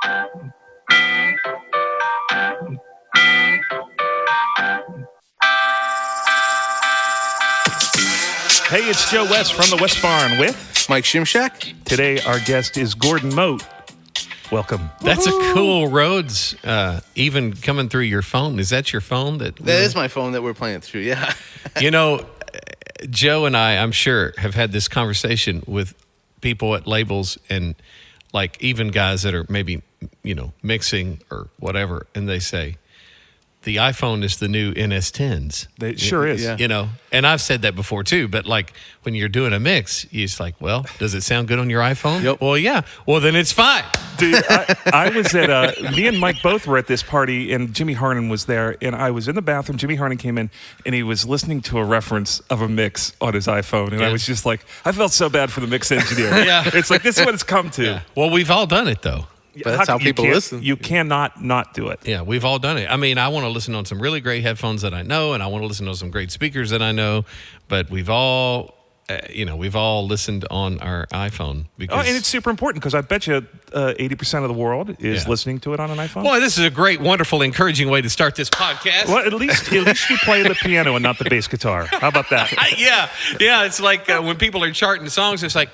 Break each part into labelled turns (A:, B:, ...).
A: Hey, it's Joe West from the West Barn with
B: Mike Shimshack.
A: Today our guest is Gordon Mote. Welcome.
C: That's a cool Rhodes, even coming through your phone. Is that your phone? That
B: is my phone that we're playing it through, yeah.
C: You know, Joe and I'm sure, have had this conversation with people at labels and like even guys that are maybe, mixing or whatever, and they say, the iPhone is the new NS10s.
A: It sure is.
B: Yeah.
C: And I've said that before too, but like when you're doing a mix, you're just like, well, does it sound good on your iPhone?
B: Yep.
C: Well, yeah. Well, then it's fine.
A: Dude, I was at, me and Mike both were at this party, and Jimmy Harnan was there, and I was in the bathroom. Jimmy Harnan came in, and he was listening to a reference of a mix on his iPhone, and I was just like, I felt so bad for the mix engineer.
C: Yeah.
A: It's like, this is what it's come to.
C: Yeah. Well, we've all done it, though.
B: But that's how people listen.
A: You cannot not do it.
C: Yeah, we've all done it. I mean, I want to listen on some really great headphones that I know, and I want to listen on some great speakers that I know, but we've all... we've all listened on our iPhone. Because,
A: and it's super important because I bet you 80% of the world is listening to it on an iPhone.
C: Boy, this is a great, wonderful, encouraging way to start this podcast.
A: Well, at least you play the piano and not the bass guitar. How about that?
C: Yeah. It's like when people are charting songs, it's like,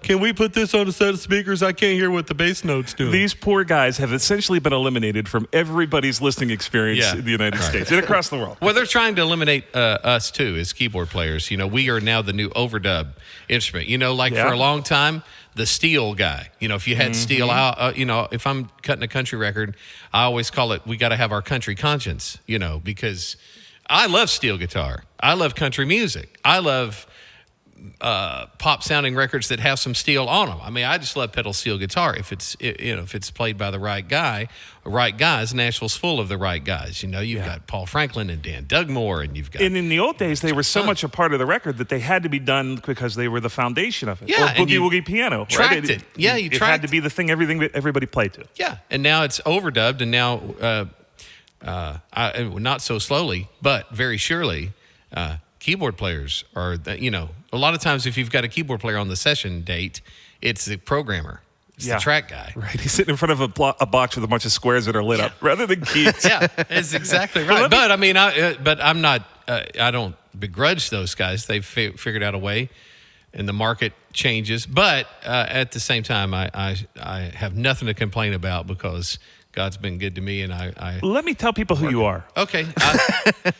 C: can we put this on a set of speakers? I can't hear what the bass note's doing.
A: These poor guys have essentially been eliminated from everybody's listening experience in the United States and across the world.
C: Well, they're trying to eliminate us, too, as keyboard players. We are now the new overdub instrument. For a long time, the steel guy. If you had steel out, if I'm cutting a country record, I always call it, we got to have our country conscience, because I love steel guitar. I love country music. I love pop sounding records that have some steel on them. I mean, I just love pedal steel guitar if it's played by the right guys. Nashville's full of the right guys. You've got Paul Franklin and Dan Dugmore, and you've got.
A: And in the old days, they were so much a part of the record that they had to be done because they were the foundation of it.
C: Yeah,
A: or boogie woogie piano.
C: Tracked it. Yeah, you tracked it.
A: Had to be the thing everybody played to.
C: Yeah, and now it's overdubbed, and now not so slowly, but very surely. Keyboard players are, a lot of times if you've got a keyboard player on the session date, it's the programmer. It's the track guy.
A: Right. He's sitting in front of a box with a bunch of squares that are lit up rather than keys.
C: Yeah, that's exactly right. But I'm not, I don't begrudge those guys. They've figured out a way and the market changes. But at the same time, I have nothing to complain about because God's been good to me, and I
A: Let me tell people who you are.
C: Okay,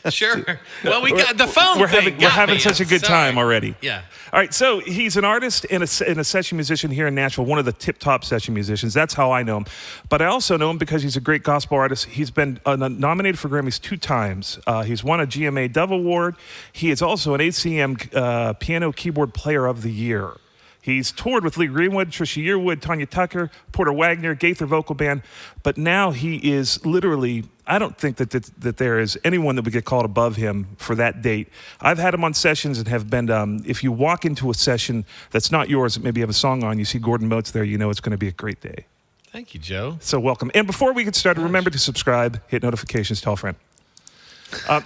C: sure. Well, we got the phone.
A: We're having such a good time already.
C: Yeah.
A: All right, so he's an artist and a session musician here in Nashville, one of the tip-top session musicians. That's how I know him. But I also know him because he's a great gospel artist. He's been nominated for Grammys 2 times. He's won a GMA Dove Award. He is also an ACM Piano Keyboard Player of the Year. He's toured with Lee Greenwood, Trisha Yearwood, Tanya Tucker, Porter Wagner, Gaither Vocal Band, but now he is literally, I don't think that there is anyone that would get called above him for that date. I've had him on sessions and have been, if you walk into a session that's not yours, that maybe you have a song on, you see Gordon Mote's there, it's going to be a great day.
C: Thank you, Joe.
A: So welcome. And before we get started, remember to subscribe, hit notifications, tell a friend.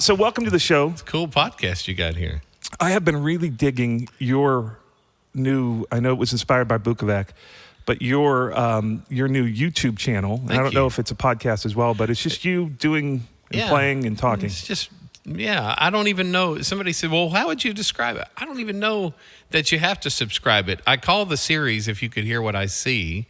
A: So welcome to the show.
C: It's a cool podcast you got here.
A: I have been really digging your new, I know it was inspired by Bukovac, but your new YouTube channel. And I don't know if it's a podcast as well, but it's just you doing and playing and talking.
C: It's just, I don't even know. Somebody said, well, how would you describe it? I don't even know that you have to subscribe it. I call the series If You Could Hear What I See,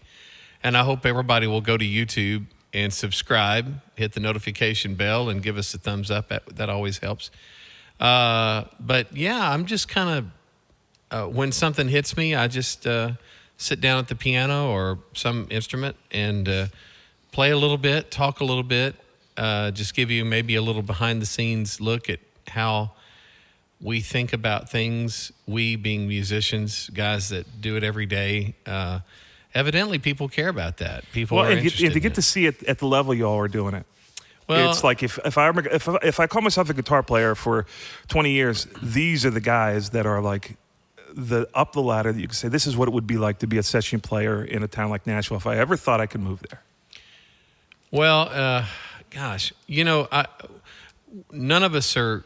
C: and I hope everybody will go to YouTube and subscribe, hit the notification bell, and give us a thumbs up. That always helps. But I'm just kind of, when something hits me, I just sit down at the piano or some instrument and play a little bit, talk a little bit, just give you maybe a little behind-the-scenes look at how we think about things, we being musicians, guys that do it every day. Evidently, people care about that. People are interested
A: and to get to see it at the level y'all are doing it.
C: Well,
A: it's like if I call myself a guitar player for 20 years, these are the guys that are like up the ladder that you can say, this is what it would be like to be a session player in a town like Nashville if I ever thought I could move there.
C: Well, gosh, none of us are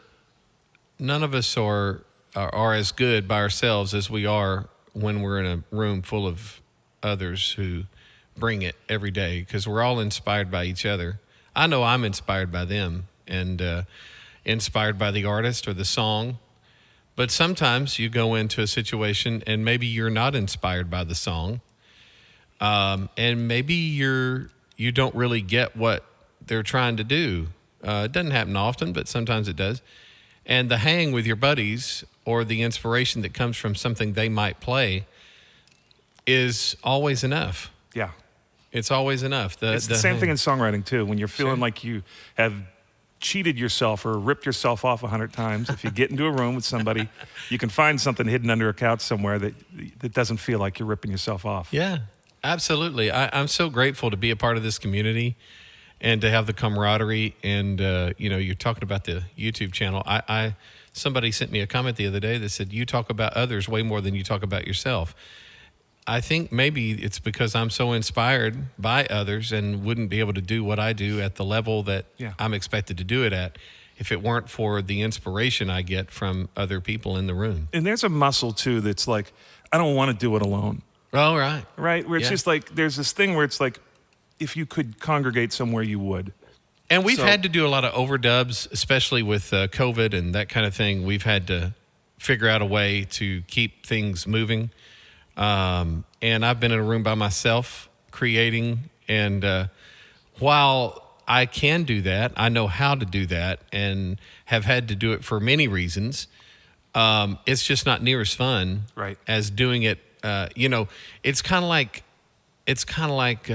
C: as good by ourselves as we are when we're in a room full of others who bring it every day because we're all inspired by each other. I know I'm inspired by them and inspired by the artist or the song. But sometimes you go into a situation and maybe you're not inspired by the song. And maybe you don't really get what they're trying to do. It doesn't happen often, but sometimes it does. And the hang with your buddies or the inspiration that comes from something they might play is always enough.
A: Yeah.
C: It's always enough.
A: It's the same thing in songwriting, too. When you're feeling like you have cheated yourself or ripped yourself off 100 times, if you get into a room with somebody, you can find something hidden under a couch somewhere that doesn't feel like you're ripping yourself off.
C: Yeah, absolutely. I'm so grateful to be a part of this community and to have the camaraderie. And, you're talking about the YouTube channel. Somebody sent me a comment the other day that said, you talk about others way more than you talk about yourself. I think maybe it's because I'm so inspired by others and wouldn't be able to do what I do at the level that I'm expected to do it at if it weren't for the inspiration I get from other people in the room.
A: And there's a muscle, too, that's like, I don't want to do it alone.
C: Oh, right.
A: Right? Where it's just like, there's this thing where it's like, if you could congregate somewhere, you would.
C: And we've had to do a lot of overdubs, especially with COVID and that kind of thing. We've had to figure out a way to keep things moving. And I've been in a room by myself creating. And while I can do that, I know how to do that and have had to do it for many reasons. It's just not near as fun as doing it. It's kind of like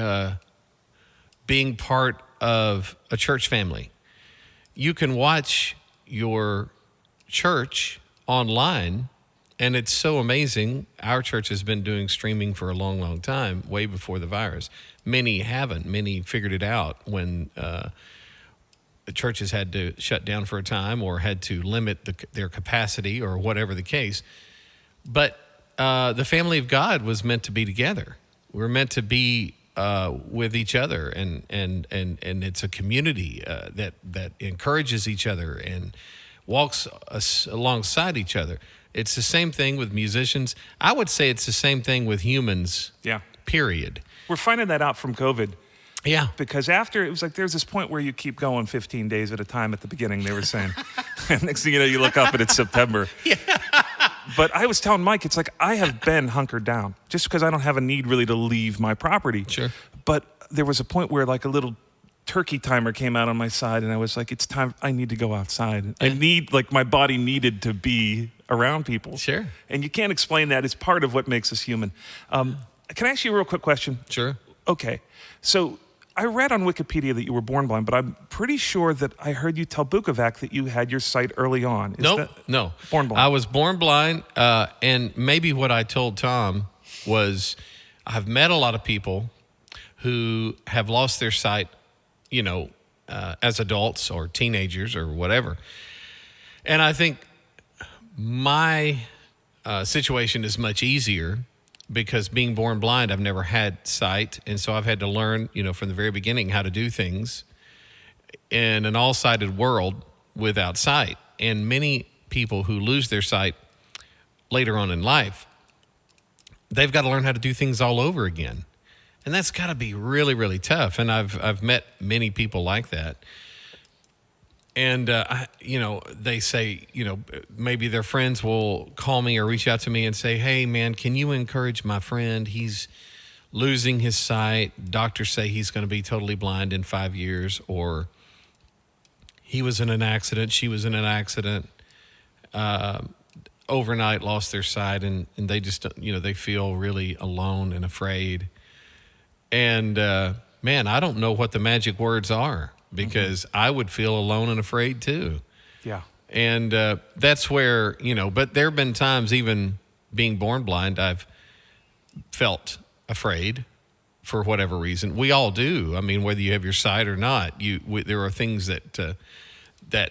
C: being part of a church family. You can watch your church online. And it's so amazing. Our church has been doing streaming for a long, long time, way before the virus. Many haven't. Many figured it out when the churches had to shut down for a time or had to limit their capacity or whatever the case. But the family of God was meant to be together. We're meant to be with each other, and it's a community that encourages each other and walks alongside each other. It's the same thing with musicians. I would say it's the same thing with humans, period.
A: We're finding that out from COVID.
C: Yeah.
A: Because after, it was like there's this point where you keep going 15 days at a time at the beginning, they were saying. And next thing you know, you look up and it's September. Yeah. But I was telling Mike, it's like I have been hunkered down just because I don't have a need really to leave my property.
C: Sure.
A: But there was a point where like a little turkey timer came out on my side and I was like, it's time, I need to go outside. I need, like my body needed to be around people.
C: Sure.
A: And you can't explain that. It's part of what makes us human. Can I ask you a real quick question?
C: Sure.
A: Okay. So I read on Wikipedia that you were born blind, but I'm pretty sure that I heard you tell Bukovac that you had your sight early on.
C: No.
A: Born blind.
C: I was born blind, and maybe what I told Tom was I've met a lot of people who have lost their sight, as adults or teenagers or whatever. And I think my situation is much easier because being born blind, I've never had sight. And so I've had to learn, from the very beginning how to do things in an all-sighted world without sight. And many people who lose their sight later on in life, they've got to learn how to do things all over again. And that's got to be really, really tough. And I've met many people like that. And, they say, maybe their friends will call me or reach out to me and say, hey, man, can you encourage my friend? He's losing his sight. Doctors say he's going to be totally blind in 5 years. Or he was in an accident. She was in an accident. Overnight lost their sight. And they just, they feel really alone and afraid. And, man, I don't know what the magic words are. Because I would feel alone and afraid too.
A: Yeah.
C: And that's where, but there have been times even being born blind, I've felt afraid for whatever reason. We all do. I mean, whether you have your sight or not, there are things that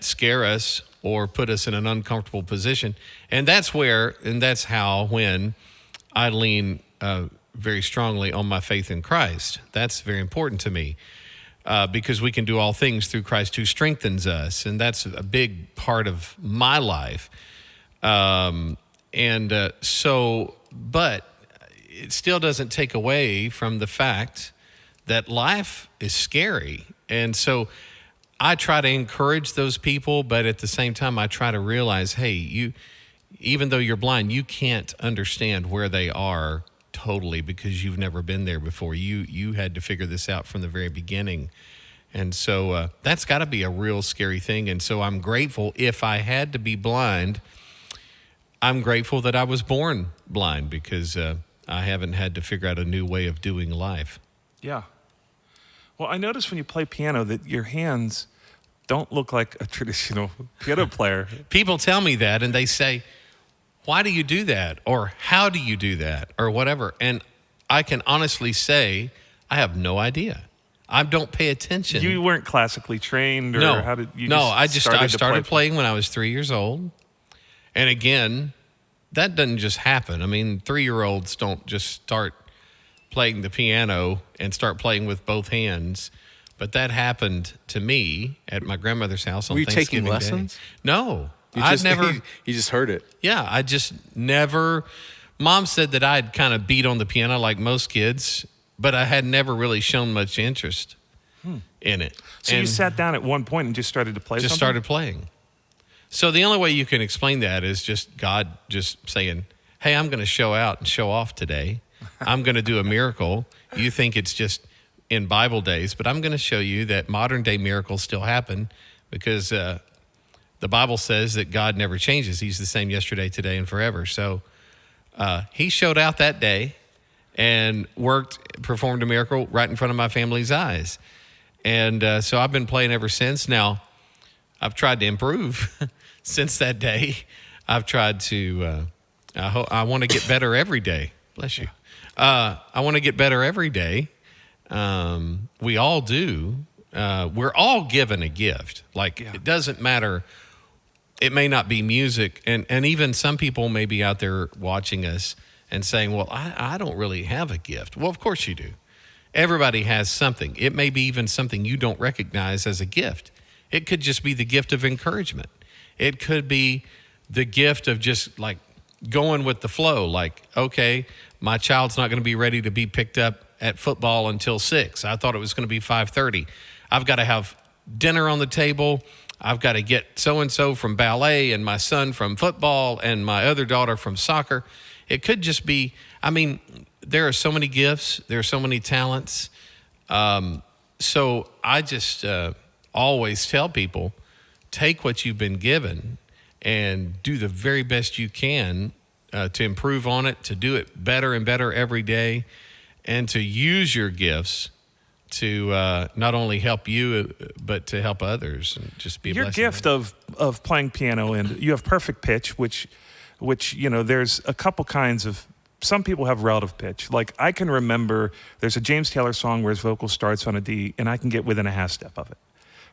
C: scare us or put us in an uncomfortable position. And that's how when I lean very strongly on my faith in Christ. That's very important to me. Because we can do all things through Christ who strengthens us. And that's a big part of my life. But it still doesn't take away from the fact that life is scary. And so I try to encourage those people, but at the same time, I try to realize, hey, even though you're blind, you can't understand where they are totally because you've never been there before. You had to figure this out from the very beginning. And so that's got to be a real scary thing. And so I'm grateful. If I had to be blind, I'm grateful that I was born blind because I haven't had to figure out a new way of doing life.
A: Yeah. Well, I noticed when you play piano that your hands don't look like a traditional piano player.
C: People tell me that, and they say, why do you do that? Or how do you do that? Or whatever. And I can honestly say, I have no idea. I don't pay attention.
A: You weren't classically trained? Or
C: no.
A: How did you
C: I started playing when I was 3 years old. And again, that doesn't just happen. I mean, 3-year-olds don't just start playing the piano and start playing with both hands. But that happened to me at my grandmother's house on Thanksgiving Day.
B: Were you taking lessons?
C: No. You
B: just heard it.
C: Yeah, I just never. Mom said that I'd kind of beat on the piano like most kids, but I had never really shown much interest in it.
A: So you sat down at one point and just started to play something?
C: Just started playing. So the only way you can explain that is just God just saying, hey, I'm going to show out and show off today. I'm going to do a miracle. You think it's just in Bible days, but I'm going to show you that modern day miracles still happen because the Bible says that God never changes. He's the same yesterday, today, and forever. So he showed out that day and performed a miracle right in front of my family's eyes. And so I've been playing ever since. Now, I've tried to improve since that day. I've tried to, I want to get better every day. Bless you. I want to get better every day. We all do. We're all given a gift. It doesn't matter. It may not be music. And even some people may be out there watching us and saying, well, I don't really have a gift. Well, of course you do. Everybody has something. It may be even something you don't recognize as a gift. It could just be the gift of encouragement. It could be the gift of just like going with the flow. Like, okay, my child's not going to be ready to be picked up at football until 6. I thought it was going to be 5:30. I've got to have dinner on the table. I've got to get so-and-so from ballet and my son from football and my other daughter from soccer. It could just be, I mean, there are so many gifts. There are so many talents. So I just always tell people, take what you've been given and do the very best you can to improve on it, to do it better and better every day, and to use your gifts to not only help you, but to help others and just be a blessing.
A: Your gift of playing piano, and you have perfect pitch, which there's a couple kinds of. Some people have relative pitch. Like I can remember there's a James Taylor song where his vocal starts on a D, and I can get within a half step of it.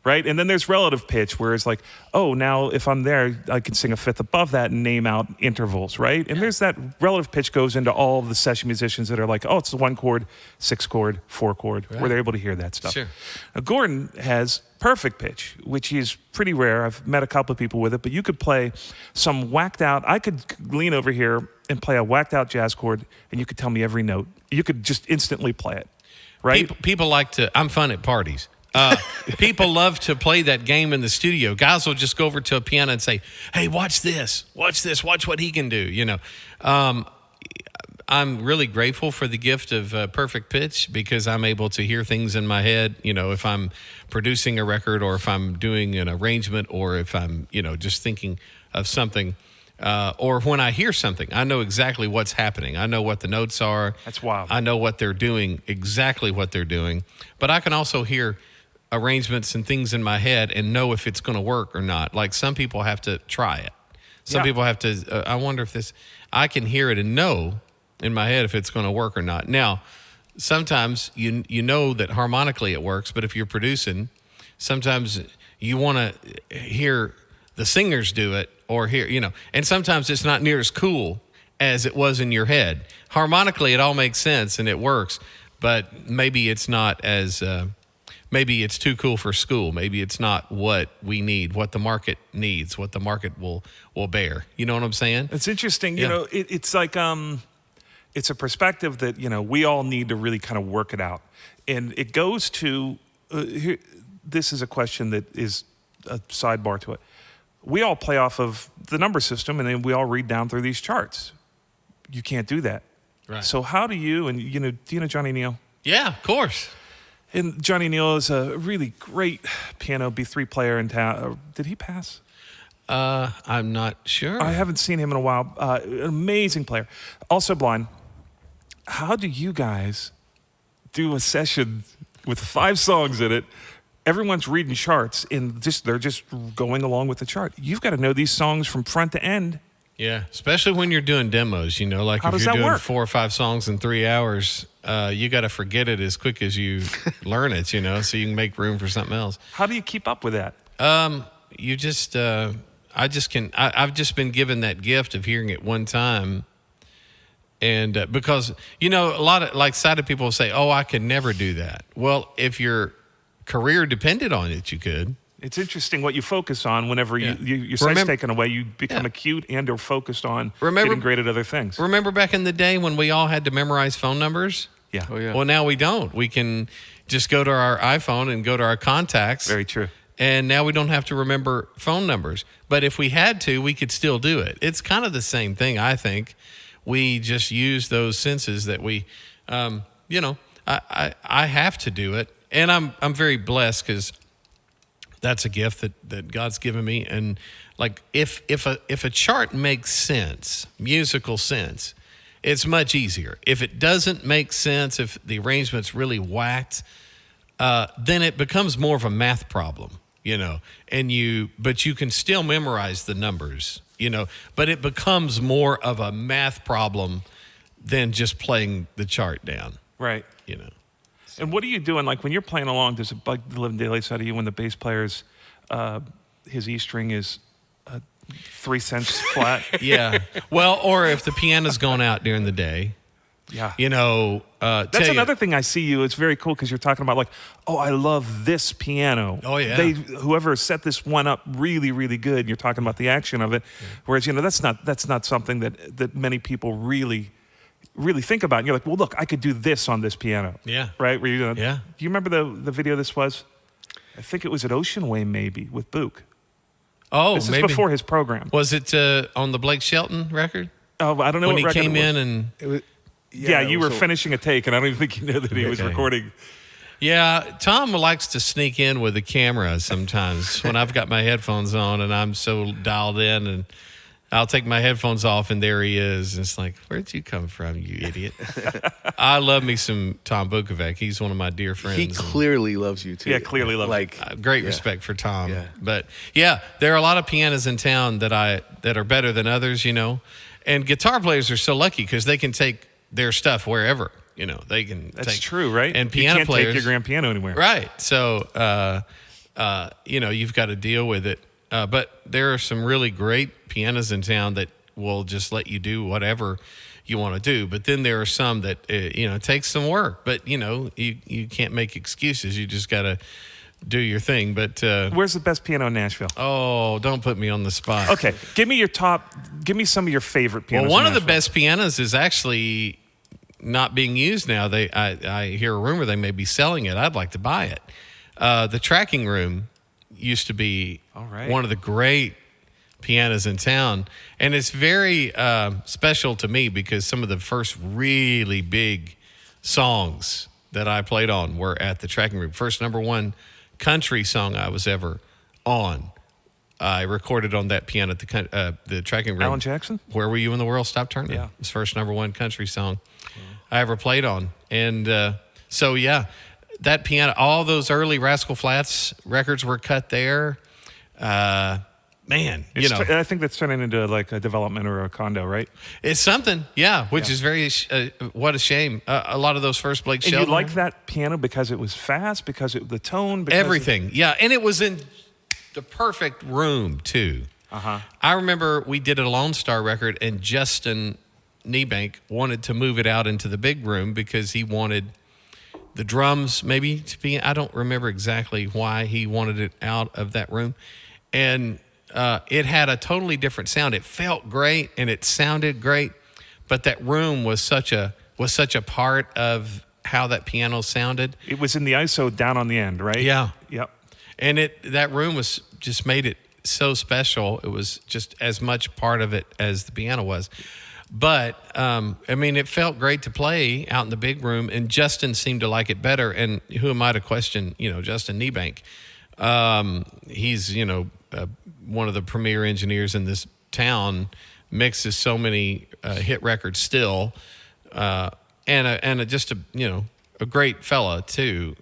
A: Right? And then there's relative pitch where it's like, oh, now if I'm there, I can sing a fifth above that and name out intervals, right? And there's that relative pitch goes into all of the session musicians that are like, oh, it's the 1 chord, 6 chord, 4 chord, where they're able to hear that stuff.
C: Sure.
A: Now, Gordon has perfect pitch, which is pretty rare. I've met a couple of people with it, but you could play some whacked out. I could lean over here and play a whacked out jazz chord, and you could tell me every note. You could just instantly play it, right?
C: People like to, I'm fun at parties. People love to play that game in the studio. Guys will just go over to a piano and say, hey, watch this, watch what he can do. I'm really grateful for the gift of perfect pitch because I'm able to hear things in my head, if I'm producing a record or if I'm doing an arrangement or if I'm, just thinking of something. Or when I hear something, I know exactly what's happening. I know what the notes are.
A: That's wild.
C: I know what they're doing, exactly what they're doing. But I can also hear arrangements and things in my head and know if it's going to work or not. Like some people have to try it. Some people have to, I wonder if I can hear it and know in my head if it's going to work or not. Now, sometimes you know that harmonically it works, but if you're producing, sometimes you want to hear the singers do it or hear, and sometimes it's not near as cool as it was in your head. Harmonically, it all makes sense and it works, but maybe it's not as, maybe it's too cool for school. Maybe it's not what we need, what the market needs, what the market will bear. You know what I'm saying?
A: It's interesting. It's like, it's a perspective that, we all need to really kind of work it out. And it goes to, this is a question that is a sidebar to it. We all play off of the number system, and then we all read down through these charts. You can't do that.
C: Right.
A: So how do you, and do you know Johnny Neal?
C: Yeah, of course.
A: And Johnny Neal is a really great piano B3 player in town. Did he pass?
C: I'm not sure.
A: I haven't seen him in a while. An amazing player. Also blind. How do you guys do a session with 5 songs in it? Everyone's reading charts, and they're just going along with the chart. You've got to know these songs from front to end.
C: Yeah, especially when you're doing demos, like
A: How
C: if
A: does
C: you're
A: that
C: doing
A: work?
C: 4 or 5 songs in 3 hours, you got to forget it as quick as you learn it, so you can make room for something else.
A: How do you keep up with that?
C: You just, I've just been given that gift of hearing it one time. And because, a lot of sighted people will say, oh, I could never do that. Well, if your career depended on it, you could.
A: It's interesting what you focus on whenever your sight's taken away. You become acute and or focused on getting great at other things.
C: Remember back in the day when we all had to memorize phone numbers?
A: Yeah.
B: Oh, yeah.
C: Well, now we don't. We can just go to our iPhone and go to our contacts.
A: Very true.
C: And now we don't have to remember phone numbers. But if we had to, we could still do it. It's kind of the same thing, I think. We just use those senses that we, I have to do it. And I'm very blessed because that's a gift that God's given me. And if a chart makes sense, musical sense, it's much easier. If it doesn't make sense, if the arrangement's really whacked, then it becomes more of a math problem, but you can still memorize the numbers, but it becomes more of a math problem than just playing the chart down.
A: Right. And what are you doing? Like when you're playing along, does it bug the living daylights out of you when the bass player's, his E string is 3 cents flat?
C: Yeah. Well, or if the piano's going out during the day.
A: Yeah.
C: That's
A: another thing I see you. It's very cool because you're talking about I love this piano.
C: Oh, yeah.
A: Whoever set this one up really, really good. And you're talking about the action of it. Yeah. Whereas, that's not something that many people really think about. And you're like, well, look, I could do this on this piano.
C: Yeah.
A: Right?
C: Yeah.
A: Do you remember the video this was? I think it was at Ocean Way maybe with Book.
C: Oh,
A: this
C: maybe.
A: is before his program.
C: Was it on the Blake Shelton record?
A: Oh, I don't know
C: when
A: what
C: he
A: record
C: came
A: it was.
C: in and...
B: It was,
A: Yeah, you were finishing a take, and I don't even think you knew that he was recording.
C: Yeah, Tom likes to sneak in with the camera sometimes when I've got my headphones on and I'm so dialed in, and I'll take my headphones off and there he is. And it's like, where'd you come from, you idiot? I love me some Tom Bukovac. He's one of my dear friends.
B: He clearly loves you, too.
A: Yeah, clearly loves
C: you. Great respect for Tom.
B: Yeah.
C: But, there are a lot of pianos in town that are better than others, And guitar players are so lucky because they can take their stuff wherever, they can.
A: That's true, right?
C: And piano
A: you can't
C: players
A: take your grand piano anywhere,
C: right? So, you've got to deal with it. But there are some really great pianos in town that will just let you do whatever you want to do. But then there are some that it takes some work. But you can't make excuses. You just got to do your thing. But
A: where's the best piano in Nashville?
C: Oh, don't put me on the spot.
A: Okay, give me some of your favorite pianos.
C: Well, one
A: in
C: of the
A: Nashville.
C: best pianos is actually not being used now. I hear a rumor they may be selling it. I'd like to buy it. The Tracking Room used to be one of the great pianos in town, and it's very special to me because some of the first really big songs that I played on were at the Tracking Room. First #1 country song I was ever on, I recorded on that piano at the Tracking Room.
A: Alan Jackson?
C: Where Were You When the World Stopped Turning?
A: Yeah.
C: His first #1 country song I ever played on. And that piano, all those early Rascal Flatts records were cut there. I
A: think that's turning into like a development or a condo, right?
C: It's something, which is very, what a shame. A lot of those first Blake Shelton.
A: And you liked that piano because it was fast, because the tone?
C: Everything, and it was in the perfect room, too.
A: Uh-huh.
C: I remember we did a Lone Star record, and Justin Niebank wanted to move it out into the big room because he wanted the drums maybe to be, I don't remember exactly why he wanted it out of that room. And it had a totally different sound. It felt great and it sounded great, but that room was such a part of how that piano sounded.
A: It was in the ISO down on the end, right?
C: Yeah.
A: Yep.
C: And that room was just made it so special. It was just as much part of it as the piano was. But, I mean, it felt great to play out in the big room, and Justin seemed to like it better. And who am I to question, Justin Niebank? He's, one of the premier engineers in this town, mixes so many hit records still, and just a great fella too.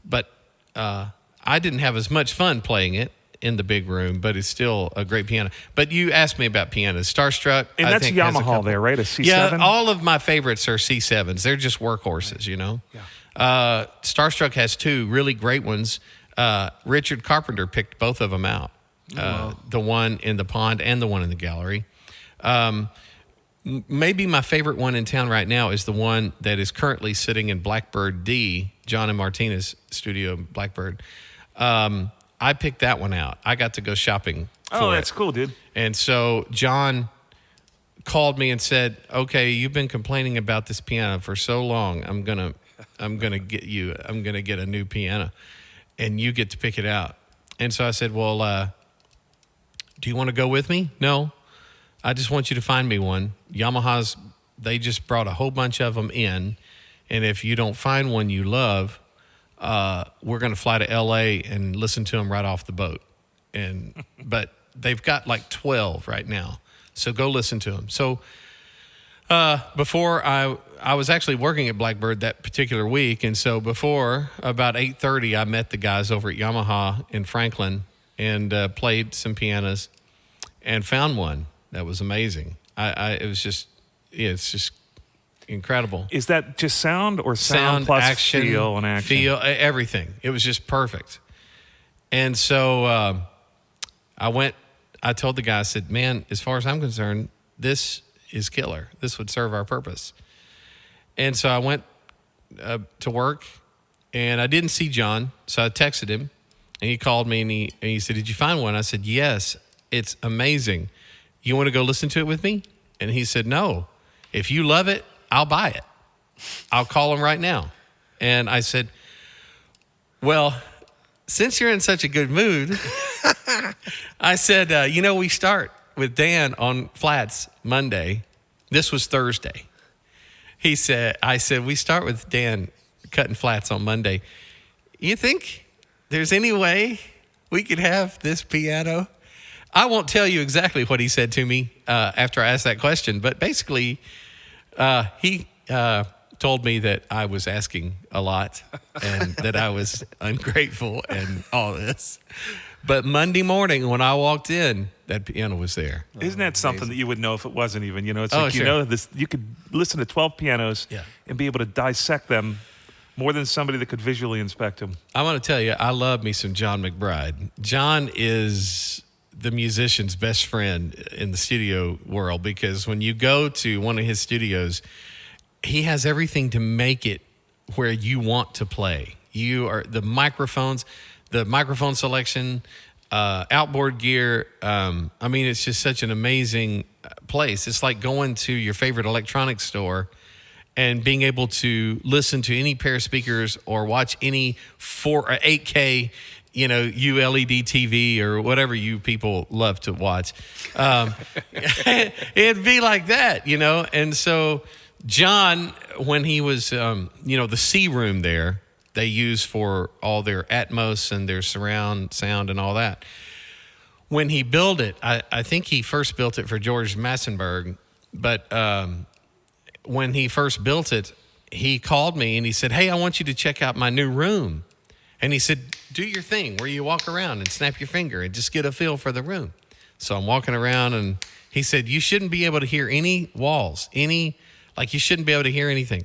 C: But I didn't have as much fun playing it in the big room, but it's still a great piano. But you asked me about pianos. Starstruck,
A: and
C: I
A: that's
C: think,
A: Yamaha there, right? A C7?
C: Yeah, all of my favorites are C7s. They're just workhorses, Yeah. Starstruck has two really great ones. Richard Carpenter picked both of them out. The one in the pond and the one in the gallery. Maybe my favorite one in town right now is the one that is currently sitting in Blackbird D, John and Martina's studio, Blackbird. I picked that one out. I got to go shopping for
A: that's cool, dude.
C: And so John called me and said, "Okay, you've been complaining about this piano for so long. I'm gonna get a new piano, and you get to pick it out." And so I said, "Well, do you want to go with me?" "No, I just want you to find me one. Yamaha's, they just brought a whole bunch of them in, and if you don't find one you love, we're going to fly to L.A. and listen to them right off the boat." But they've got like 12 right now, so go listen to them. So before I was actually working at Blackbird that particular week, and so before about 8:30, I met the guys over at Yamaha in Franklin and played some pianos and found one that was amazing. It's just incredible.
A: Is that just sound or sound plus
C: action,
A: feel and action?
C: Feel, everything. It was just perfect. And so I told the guy, I said, "Man, as far as I'm concerned, this is killer. This would serve our purpose." And so I went to work, and I didn't see John, so I texted him, and he called me, and he said, "Did you find one?" I said, "Yes, it's amazing. You want to go listen to it with me?" And he said, "No. If you love it, I'll buy it. I'll call him right now." And I said, "Well, since you're in such a good mood," I said, we start with Dan on flats Monday. This was Thursday. I said, "We start with Dan cutting flats on Monday. You think there's any way we could have this piano?" I won't tell you exactly what he said to me after I asked that question, but basically he told me that I was asking a lot and that I was ungrateful and all this. But Monday morning when I walked in, that piano was there.
A: Isn't that something that you would know if it wasn't even? It's
C: sure.
A: this. You could listen to 12 pianos and be able to dissect them more than somebody that could visually inspect them.
C: I'm going to tell you, I love me some John McBride. John is the musician's best friend in the studio world, because when you go to one of his studios, he has everything to make it where you want to play. The microphones, the microphone selection, outboard gear. It's just such an amazing place. It's like going to your favorite electronics store and being able to listen to any pair of speakers or watch any 4 or 8K, ULED TV or whatever you people love to watch. It'd be like that, And so John, when he was, the C room there, they use for all their Atmos and their surround sound and all that. When he built it, I think he first built it for George Massenburg, but when he first built it, he called me and he said, "Hey, I want you to check out my new room." And he said, "Do your thing where you walk around and snap your finger and just get a feel for the room." So I'm walking around, and he said, "You shouldn't be able to hear any walls, you shouldn't be able to hear anything."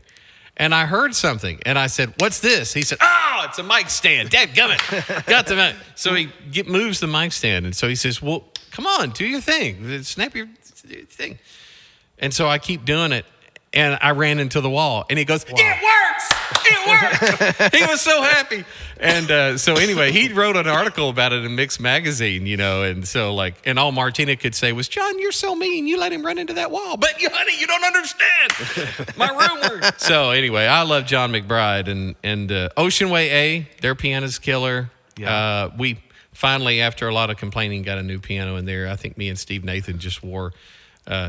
C: And I heard something, and I said, "What's this?" He said, "Oh, it's a mic stand. Dadgummit. Got the mic." So he moves the mic stand, and so he says, "Well, come on, do your thing. Snap your thing." And so I keep doing it, And I ran into the wall, and he goes, "It works! It works!" He was so happy. And so anyway, he wrote an article about it in Mix Magazine, and so and all Martina could say was, "John, you're so mean. You let him run into that wall. But honey, you don't understand my rumor." So anyway, I love John McBride and Ocean Way A. Their piano's killer. Yeah. We finally, after a lot of complaining, got a new piano in there. I think me and Steve Nathan just wore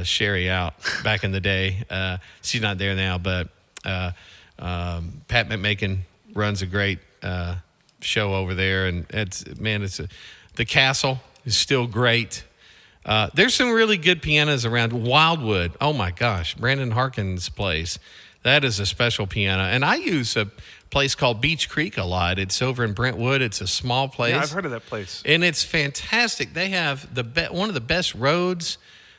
C: Sherry out back in the day. She's not there now, but Pat McMakin runs a great show over there, and the Castle is still great. There's some really good pianos around. Wildwood, oh my gosh, Brandon Harkin's place. That is a special piano, and I use a place called Beach Creek a lot. It's over in Brentwood. It's a small place.
A: Yeah, I've heard of that place,
C: and it's fantastic. They have one of the best Rhodes.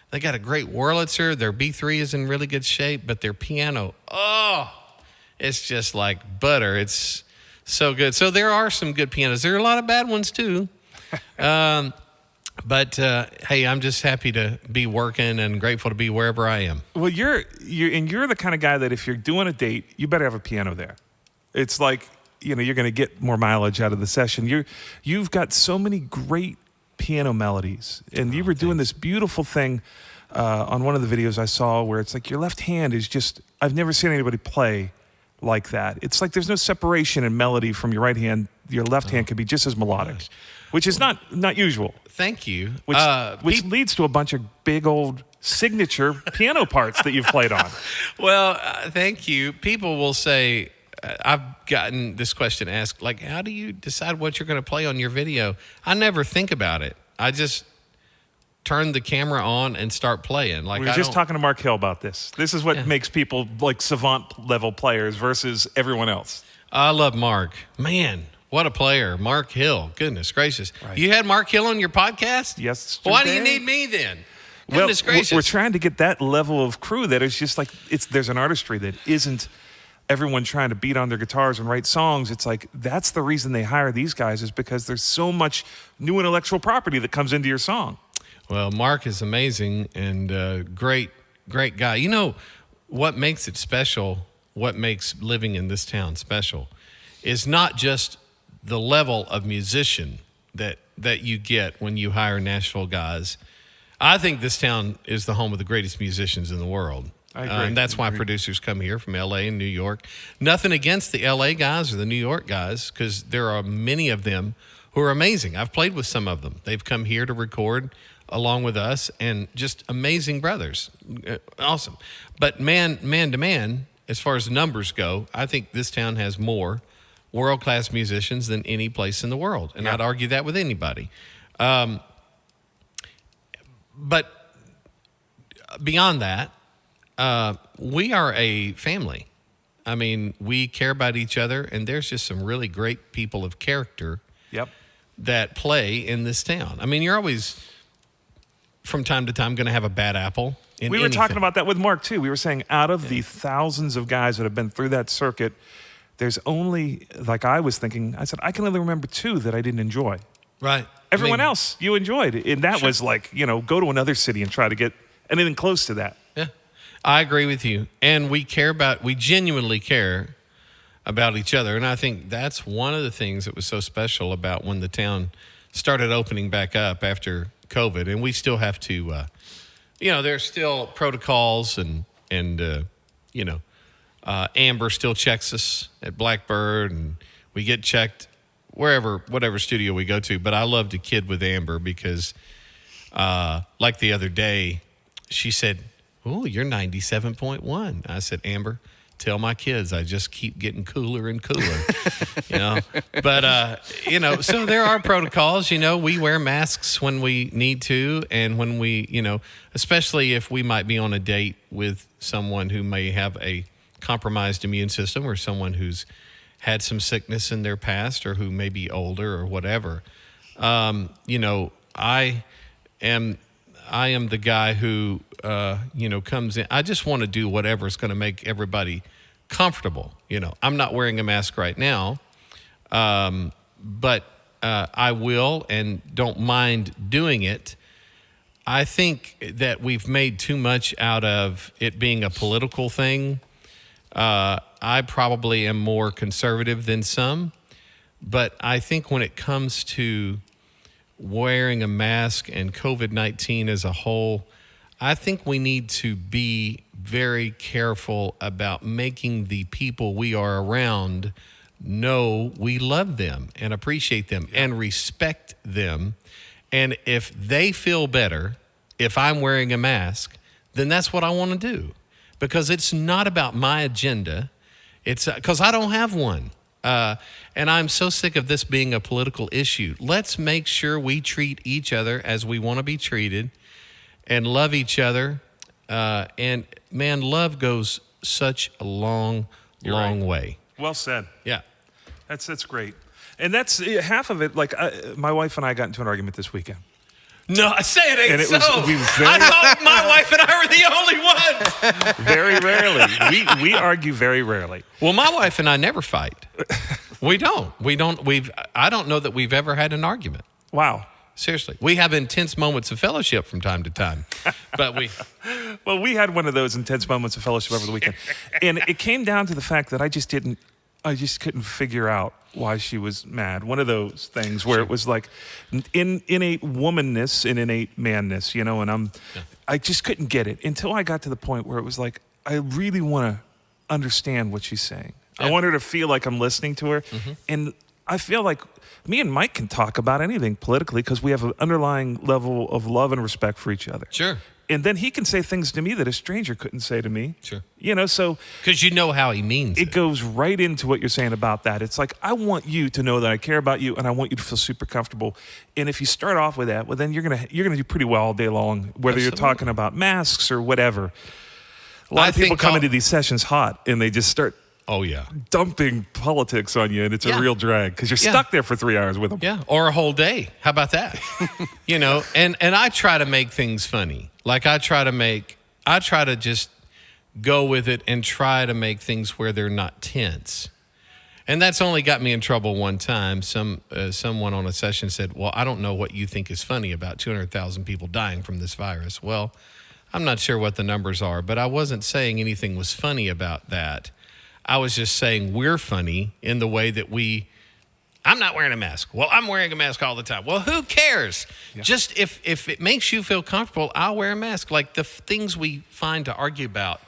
C: They got a great Wurlitzer. Their B3 is in really good shape, but their piano, it's just like butter. It's so good. So there are some good pianos. There are a lot of bad ones too. But hey, I'm just happy to be working and grateful to be wherever I am.
A: Well, you're the kind of guy that if you're doing a date, you better have a piano there. It's like, you're going to get more mileage out of the session. You've got so many great piano melodies, and you were doing this beautiful thing on one of the videos I saw where it's like your left hand is just, I've never seen anybody play like that. It's like there's no separation in melody from your right hand. Your left hand can be just as melodic, which is not usual.
C: Thank you.
A: Which leads to a bunch of big old signature piano parts that you've played on.
C: Well, thank you. People will say, I've gotten this question asked, like, how do you decide what you're going to play on your video? I never think about it. I just turn the camera on and start playing. Like,
A: we were just talking to Mark Hill about this. This is what makes people like savant level players versus everyone else.
C: I love Mark. Man, what a player. Mark Hill. Goodness gracious. Right. You had Mark Hill on your podcast?
A: Yes.
C: Why do you need me then? Goodness gracious.
A: We're trying to get that level of crew that is just like, there's an artistry that isn't everyone trying to beat on their guitars and write songs. It's like, that's the reason they hire these guys, is because there's so much new intellectual property that comes into your song.
C: Well, Mark is amazing and great guy. You know, what makes it special, what makes living in this town special, is not just the level of musician that you get when you hire Nashville guys. I think this town is the home of the greatest musicians in the world.
A: I agree.
C: And that's why producers come here from L.A. and New York. Nothing against the L.A. guys or the New York guys, because there are many of them who are amazing. I've played with some of them. They've come here to record along with us, and just amazing brothers. Awesome. But man to man, as far as numbers go, I think this town has more world-class musicians than any place in the world. And I'd argue that with anybody. But beyond that, we are a family. I mean, we care about each other, and there's just some really great people of character that play in this town. I mean, you're always, from time to time, going to have a bad apple in
A: We were talking about that with Mark, too. We were saying out of the thousands of guys that have been through that circuit, there's only, like I was thinking, I said, I can only remember 2 that I didn't enjoy.
C: Right.
A: Everyone else you enjoyed. And that was like, go to another city and try to get anything close to that.
C: Yeah, I agree with you. And we genuinely care about each other. And I think that's one of the things that was so special about when the town started opening back up after COVID. And we still have to, there's still protocols and Amber still checks us at Blackbird, and we get checked whatever studio we go to. But I love to kid with Amber because, like the other day, she said, "Oh, you're 97.1." I said, "Amber, tell my kids I just keep getting cooler and cooler." But so there are protocols. We wear masks when we need to, and when we, especially if we might be on a date with someone who may have a compromised immune system, or someone who's had some sickness in their past, or who may be older or whatever. I am the guy who comes in. I just want to do whatever's going to make everybody comfortable. I'm not wearing a mask right now, but I will and don't mind doing it. I think that we've made too much out of it being a political thing. I probably am more conservative than some, but I think when it comes to wearing a mask and COVID-19 as a whole, I think we need to be very careful about making the people we are around know we love them and appreciate them and respect them. And if they feel better, if I'm wearing a mask, then that's what I want to do. Because it's not about my agenda. It's because I don't have one. And I'm so sick of this being a political issue. Let's make sure we treat each other as we want to be treated and love each other. And man, love goes such a long way.
A: Well said.
C: Yeah.
A: That's great. And that's half of it. Like my wife and I got into an argument this weekend.
C: No, I say it ain't
A: And it
C: so. I thought my wife and I were the only ones.
A: Very rarely. We argue very rarely.
C: Well, my wife and I never fight. We don't. I don't know that we've ever had an argument.
A: Wow.
C: Seriously. We have intense moments of fellowship from time to time. But
A: Well, we had one of those intense moments of fellowship over the weekend. And it came down to the fact that I just couldn't figure out why she was mad. One of those things where it was like innate womanness and innate manness, and I just couldn't get it until I got to the point where it was like, I really want to understand what she's saying. Yeah. I want her to feel like I'm listening to her. Mm-hmm. And I feel like me and Mike can talk about anything politically because we have an underlying level of love and respect for each other.
C: Sure.
A: And then he can say things to me that a stranger couldn't say to me.
C: Sure.
A: So...
C: Because you know how he means it.
A: It goes right into what you're saying about that. It's like, I want you to know that I care about you and I want you to feel super comfortable. And if you start off with that, well, then you're gonna do pretty well all day long, whether you're talking about masks or whatever. A lot of people come into these sessions hot and they just start...
C: Oh, yeah.
A: Dumping politics on you, and it's a real drag because you're stuck there for 3 hours with them.
C: Yeah, or a whole day. How about that? And I try to make things funny. Like I try to just go with it and try to make things where they're not tense. And that's only got me in trouble one time. Someone on a session said, well, I don't know what you think is funny about 200,000 people dying from this virus. Well, I'm not sure what the numbers are, but I wasn't saying anything was funny about that. I was just saying we're funny in the way that I'm not wearing a mask. Well, I'm wearing a mask all the time. Well, who cares? Yeah. Just if it makes you feel comfortable, I'll wear a mask. Like the things we find to argue about,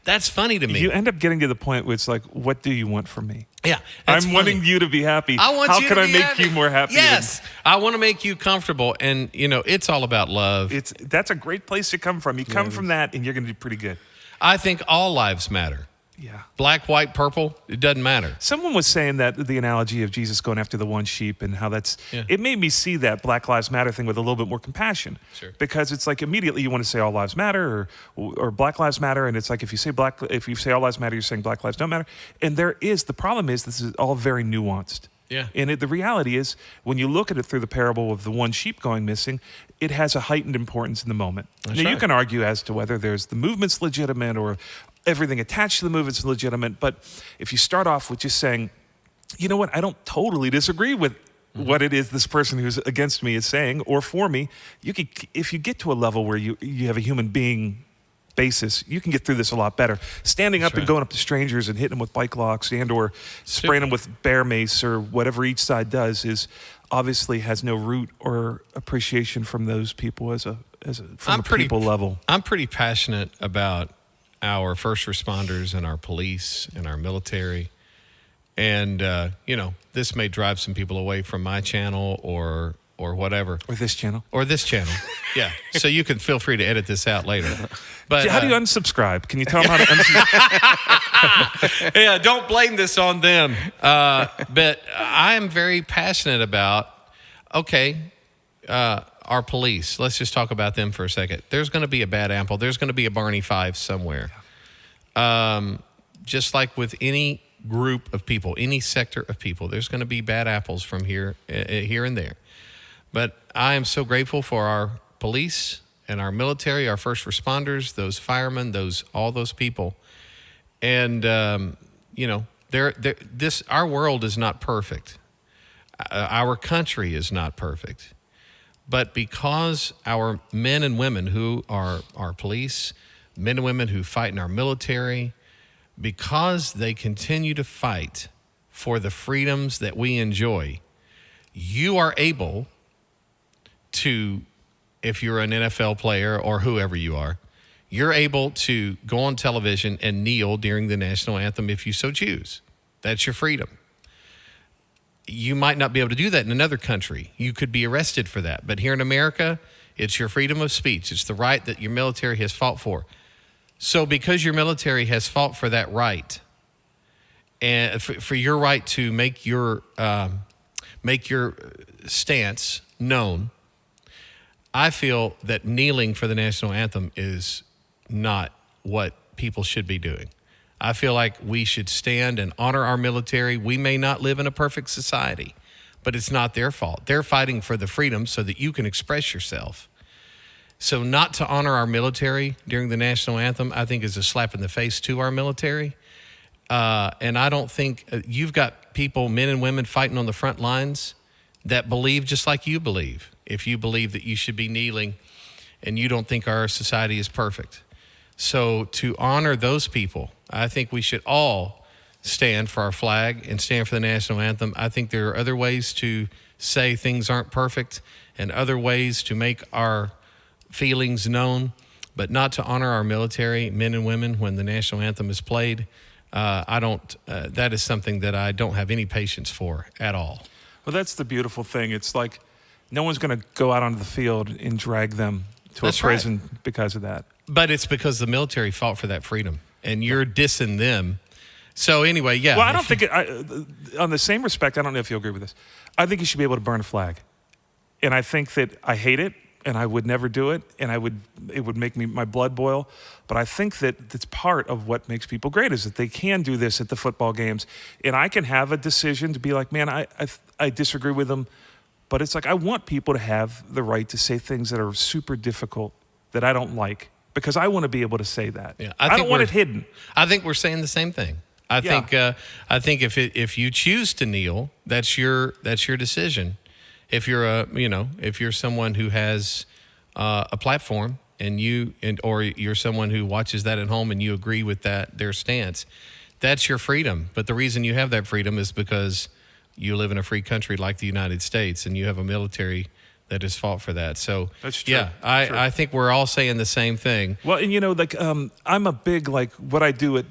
C: that's funny to me.
A: You end up getting to the point where it's like, what do you want from me?
C: Yeah.
A: I'm wanting you to be happy. How can I make you more happy?
C: Yes. I want to make you comfortable. And, it's all about love.
A: That's a great place to come from. You come from that and you're going to do pretty good.
C: I think all lives matter.
A: Yeah.
C: Black, white, purple, it doesn't matter.
A: Someone was saying that the analogy of Jesus going after the one sheep and how it made me see that Black Lives Matter thing with a little bit more compassion. Sure. Because it's like immediately you want to say all lives matter or Black Lives Matter. And it's like if you say all lives matter, you're saying Black lives don't matter. And the problem is this is all very nuanced.
C: Yeah.
A: And the reality is when you look at it through the parable of the one sheep going missing, it has a heightened importance in the moment.
C: That's
A: now,
C: right.
A: You can argue as to whether there's the movement's legitimate or everything attached to the movement's legitimate. But if you start off with just saying, you know what, I don't totally disagree with what it is this person who's against me is saying or for me, if you get to a level where you have a human being basis, you can get through this a lot better. Standing up and going up to strangers and hitting them with bike locks and or spraying them with bear mace or whatever each side does is obviously has no root or appreciation from those people from a people level.
C: I'm pretty passionate about our first responders and our police and our military. And, this may drive some people away from my channel or whatever.
A: Or this channel.
C: Yeah. So you can feel free to edit this out later. But
A: how do you unsubscribe? Can you tell them how to unsubscribe?
C: Yeah, don't blame this on them. But I am very passionate about, our police. Let's just talk about them for a second. There's going to be a bad apple. There's going to be a Barney Five somewhere. Just like with any group of people, any sector of people, there's going to be bad apples from here and there. But I am so grateful for our police and our military, our first responders, those firemen, all those people. And, our world is not perfect. Our country is not perfect. But because our men and women who are our police, men and women who fight in our military, because they continue to fight for the freedoms that we enjoy, you are able to, if you're an NFL player or whoever you are, you're able to go on television and kneel during the national anthem if you so choose. That's your freedom. You might not be able to do that in another country. You could be arrested for that. But here in America, it's your freedom of speech. It's the right that your military has fought for. So because your military has fought for that right, and for your right to make your stance known, I feel that kneeling for the national anthem is not what people should be doing. I feel like we should stand and honor our military. We may not live in a perfect society, but it's not their fault. They're fighting for the freedom so that you can express yourself. So not to honor our military during the national anthem, I think is a slap in the face to our military. And I don't think you've got people, men and women, fighting on the front lines that believe just like you believe. If you believe that you should be kneeling and you don't think our society is perfect. So to honor those people, I think we should all stand for our flag and stand for the national anthem. I think there are other ways to say things aren't perfect and other ways to make our feelings known, but not to honor our military, men and women, when the national anthem is played. That is something that I don't have any patience for at all.
A: Well, that's the beautiful thing. It's like no one's going to go out onto the field and drag them to a prison because of that.
C: But it's because the military fought for that freedom, and you're dissing them. So anyway, yeah.
A: Well, I don't think on the same respect, I don't know if you'll agree with this. I think you should be able to burn a flag. And I think that I hate it, and I would never do it, and it would make my blood boil. But I think that it's part of what makes people great is that they can do this at the football games. And I can have a decision to be like, man, I disagree with them. But it's like I want people to have the right to say things that are super difficult that I don't like because I want to be able to say that. Yeah, I don't want it hidden.
C: I think we're saying the same thing. I think if you choose to kneel, that's your decision. If you're someone who has a platform or you're someone who watches that at home and you agree with their stance, that's your freedom. But the reason you have that freedom is because you live in a free country like the United States and you have a military that has fought for that. So
A: that's true.
C: Yeah, I think we're all saying the same thing.
A: Well, and I'm a big what I do at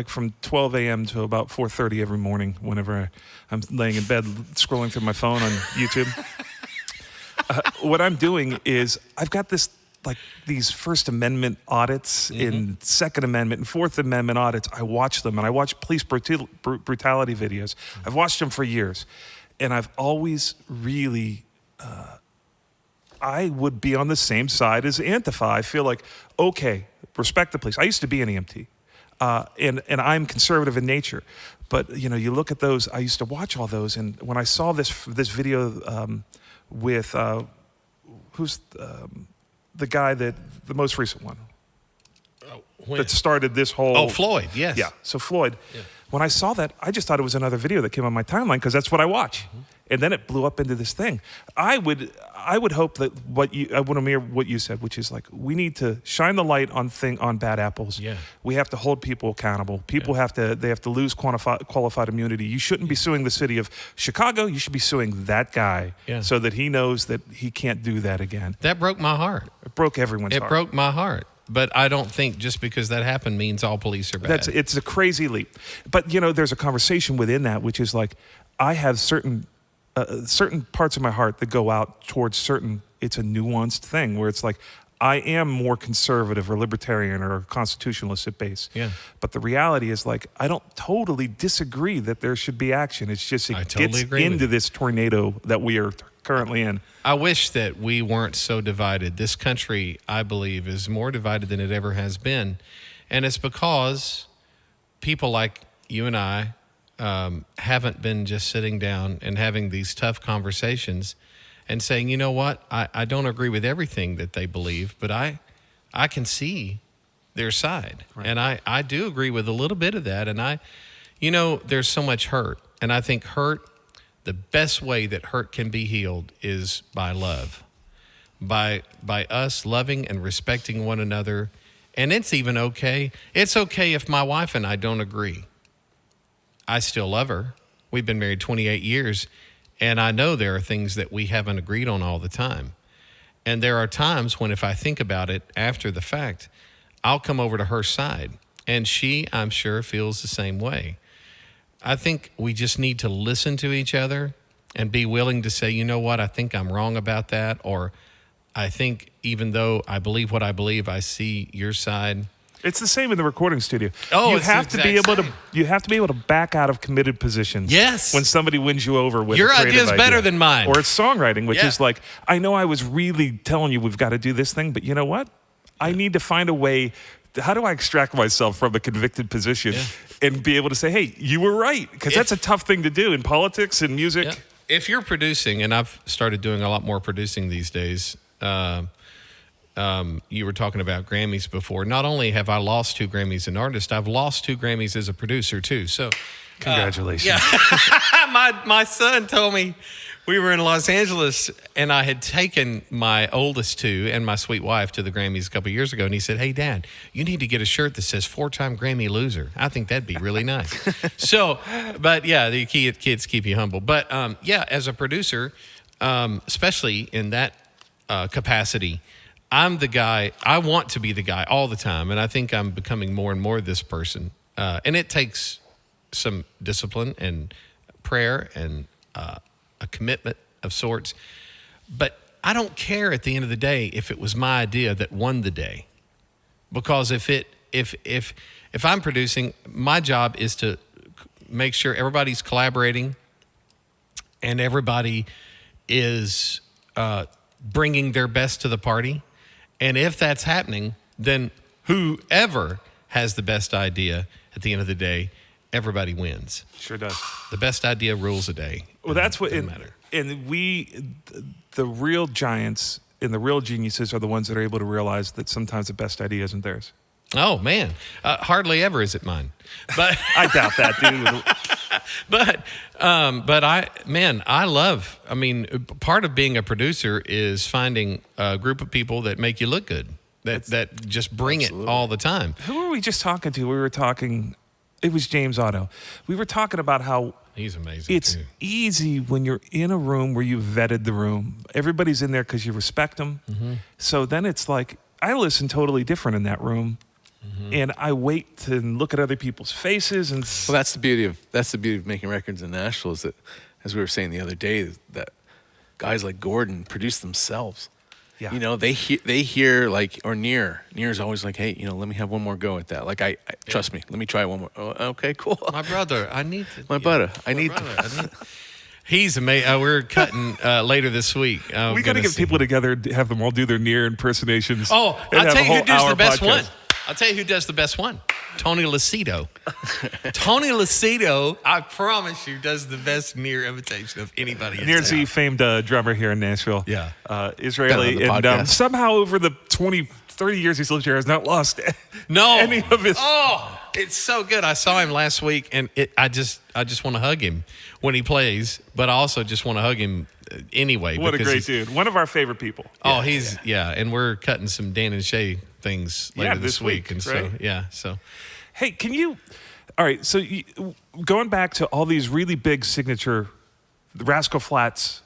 A: from 12 a.m. to about 4:30 every morning whenever I'm laying in bed scrolling through my phone on YouTube. What I'm doing is I've got these First Amendment audits and Second Amendment and Fourth Amendment audits. I watch them, and I watch police brutality videos. I've watched them for years, and I've always really I would be on the same side as Antifa. I feel like, okay, respect the police. I used to be an EMT, and I'm conservative in nature. But, you look at those, I used to watch all those, and when I saw this video with, who's the guy the most recent one? That started this whole...
C: Oh, Floyd, yes.
A: Yeah, so Floyd. Yeah. When I saw that, I just thought it was another video that came on my timeline because that's what I watch. Mm-hmm. And then it blew up into this thing. I would hope that I want to mirror what you said, which is we need to shine the light on bad apples.
C: Yeah.
A: We have to hold people accountable. People have to lose qualified immunity. You shouldn't be suing the city of Chicago. You should be suing that guy so that he knows that he can't do that again.
C: That broke my heart.
A: It broke everyone's heart.
C: It broke my heart. But I don't think just because that happened means all police are bad.
A: It's a crazy leap. But, there's a conversation within that, which is I have certain parts of my heart that go out towards it's a nuanced thing where it's I am more conservative or libertarian or constitutionalist at base.
C: Yeah.
A: But the reality is I don't totally disagree that there should be action. It's just it gets into this tornado that we are currently in.
C: I wish that we weren't so divided. This country, I believe, is more divided than it ever has been. And it's because people like you and I haven't been just sitting down and having these tough conversations and saying, you know what, I don't agree with everything that they believe, but I can see their side. Right. And I do agree with a little bit of that. And there's so much hurt. And I think the best way that hurt can be healed is by love. by us loving and respecting one another. And it's even okay. It's okay if my wife and I don't agree. I still love her. We've been married 28 years, and I know there are things that we haven't agreed on all the time. And there are times when, if I think about it after the fact, I'll come over to her side, and she, I'm sure, feels the same way. I think we just need to listen to each other and be willing to say, you know what, I think I'm wrong about that, or I think even though I believe what I believe, I see your side.
A: It's the same in the recording studio.
C: Oh,
A: you
C: it's
A: have
C: the
A: to be
C: exact
A: able
C: same.
A: to. You have to be able to back out of committed positions.
C: Yes.
A: When somebody wins you over with
C: Your
A: a creative
C: idea's better
A: idea.
C: than mine.
A: Or it's songwriting, which
C: Yeah.
A: is like, I know I was really telling you we've got to do this thing, but you know what? I need to find a way. How do I extract myself from a convicted position and be able to say, hey, you were right? Because that's a tough thing to do in politics and music.
C: Yeah. If you're producing, and I've started doing a lot more producing these days, you were talking about Grammys before. Not only have I lost 2 Grammys as an artist, I've lost 2 Grammys as a producer too. So,
A: Congratulations.
C: my son told me we were in Los Angeles, and I had taken my oldest 2 and my sweet wife to the Grammys a couple of years ago, and he said, "Hey, Dad, you need to get a shirt that says 4-time Grammy loser. I think that'd be really nice." So, but yeah, the kids keep you humble. But yeah, as a producer, especially in that capacity, I'm the guy. I want to be the guy all the time, and I think I'm becoming more and more this person. And it takes some discipline and prayer and a commitment of sorts. But I don't care at the end of the day if it was my idea that won the day, because if I'm producing, my job is to make sure everybody's collaborating and everybody is bringing their best to the party. And if that's happening, then whoever has the best idea at the end of the day, everybody wins.
A: Sure does.
C: The best idea rules the day.
A: Well, that's what.
C: Doesn't matter.
A: And the real giants and the real geniuses are the ones that are able to realize that sometimes the best idea isn't theirs.
C: Oh man, hardly ever is it mine. But
A: I doubt that, dude.
C: but I love. I mean, part of being a producer is finding a group of people that make you look good. That just bring it all the time.
A: Who were we just talking to? We were talking. It was James Otto. We were talking about how
C: He's amazing.
A: it's
C: too.
A: easy when you're in a room where you vetted the room. Everybody's in there because you respect them.
C: Mm-hmm.
A: So then it's like, I listen totally different in that room.
C: Mm-hmm.
A: And I wait to look at other people's faces. And
B: Well, that's the beauty of making records in Nashville, is that, as we were saying the other day, that guys like Gordon produce themselves.
A: Yeah.
B: You know, they hear like, or Near's always like, hey, you know, let me have one more go at that. Like, I trust me, let me try one more. Oh, okay, cool.
C: My brother, I need to.
B: My brother, I need.
C: He's amazing. We're cutting later this week.
A: we got to get people together, have them all do their Near impersonations.
C: Oh,
A: and
C: I'll
A: have
C: tell
A: a
C: you who
A: whole
C: does
A: hour
C: the best
A: podcast.
C: one. I'll tell you who does the best one. Tony Lucido. Tony Lucido, I promise you, does the best Near imitation of anybody.
A: Near's the famed drummer here in Nashville.
C: Yeah.
A: Israeli.
B: Been on the
A: And
B: podcast.
A: Somehow over the 20, 30 years he's lived here has not lost
C: No.
A: any of his.
C: Oh, it's so good. I saw him last week, and I just want to hug him when he plays, but I also just want to hug him anyway.
A: What a
C: because
A: great dude. One of our favorite people.
C: Oh, and we're cutting some Dan and Shay things later this week. And
A: right?
C: so.
A: Hey, can you? All right, so going back to all these really big signature Rascal Flatts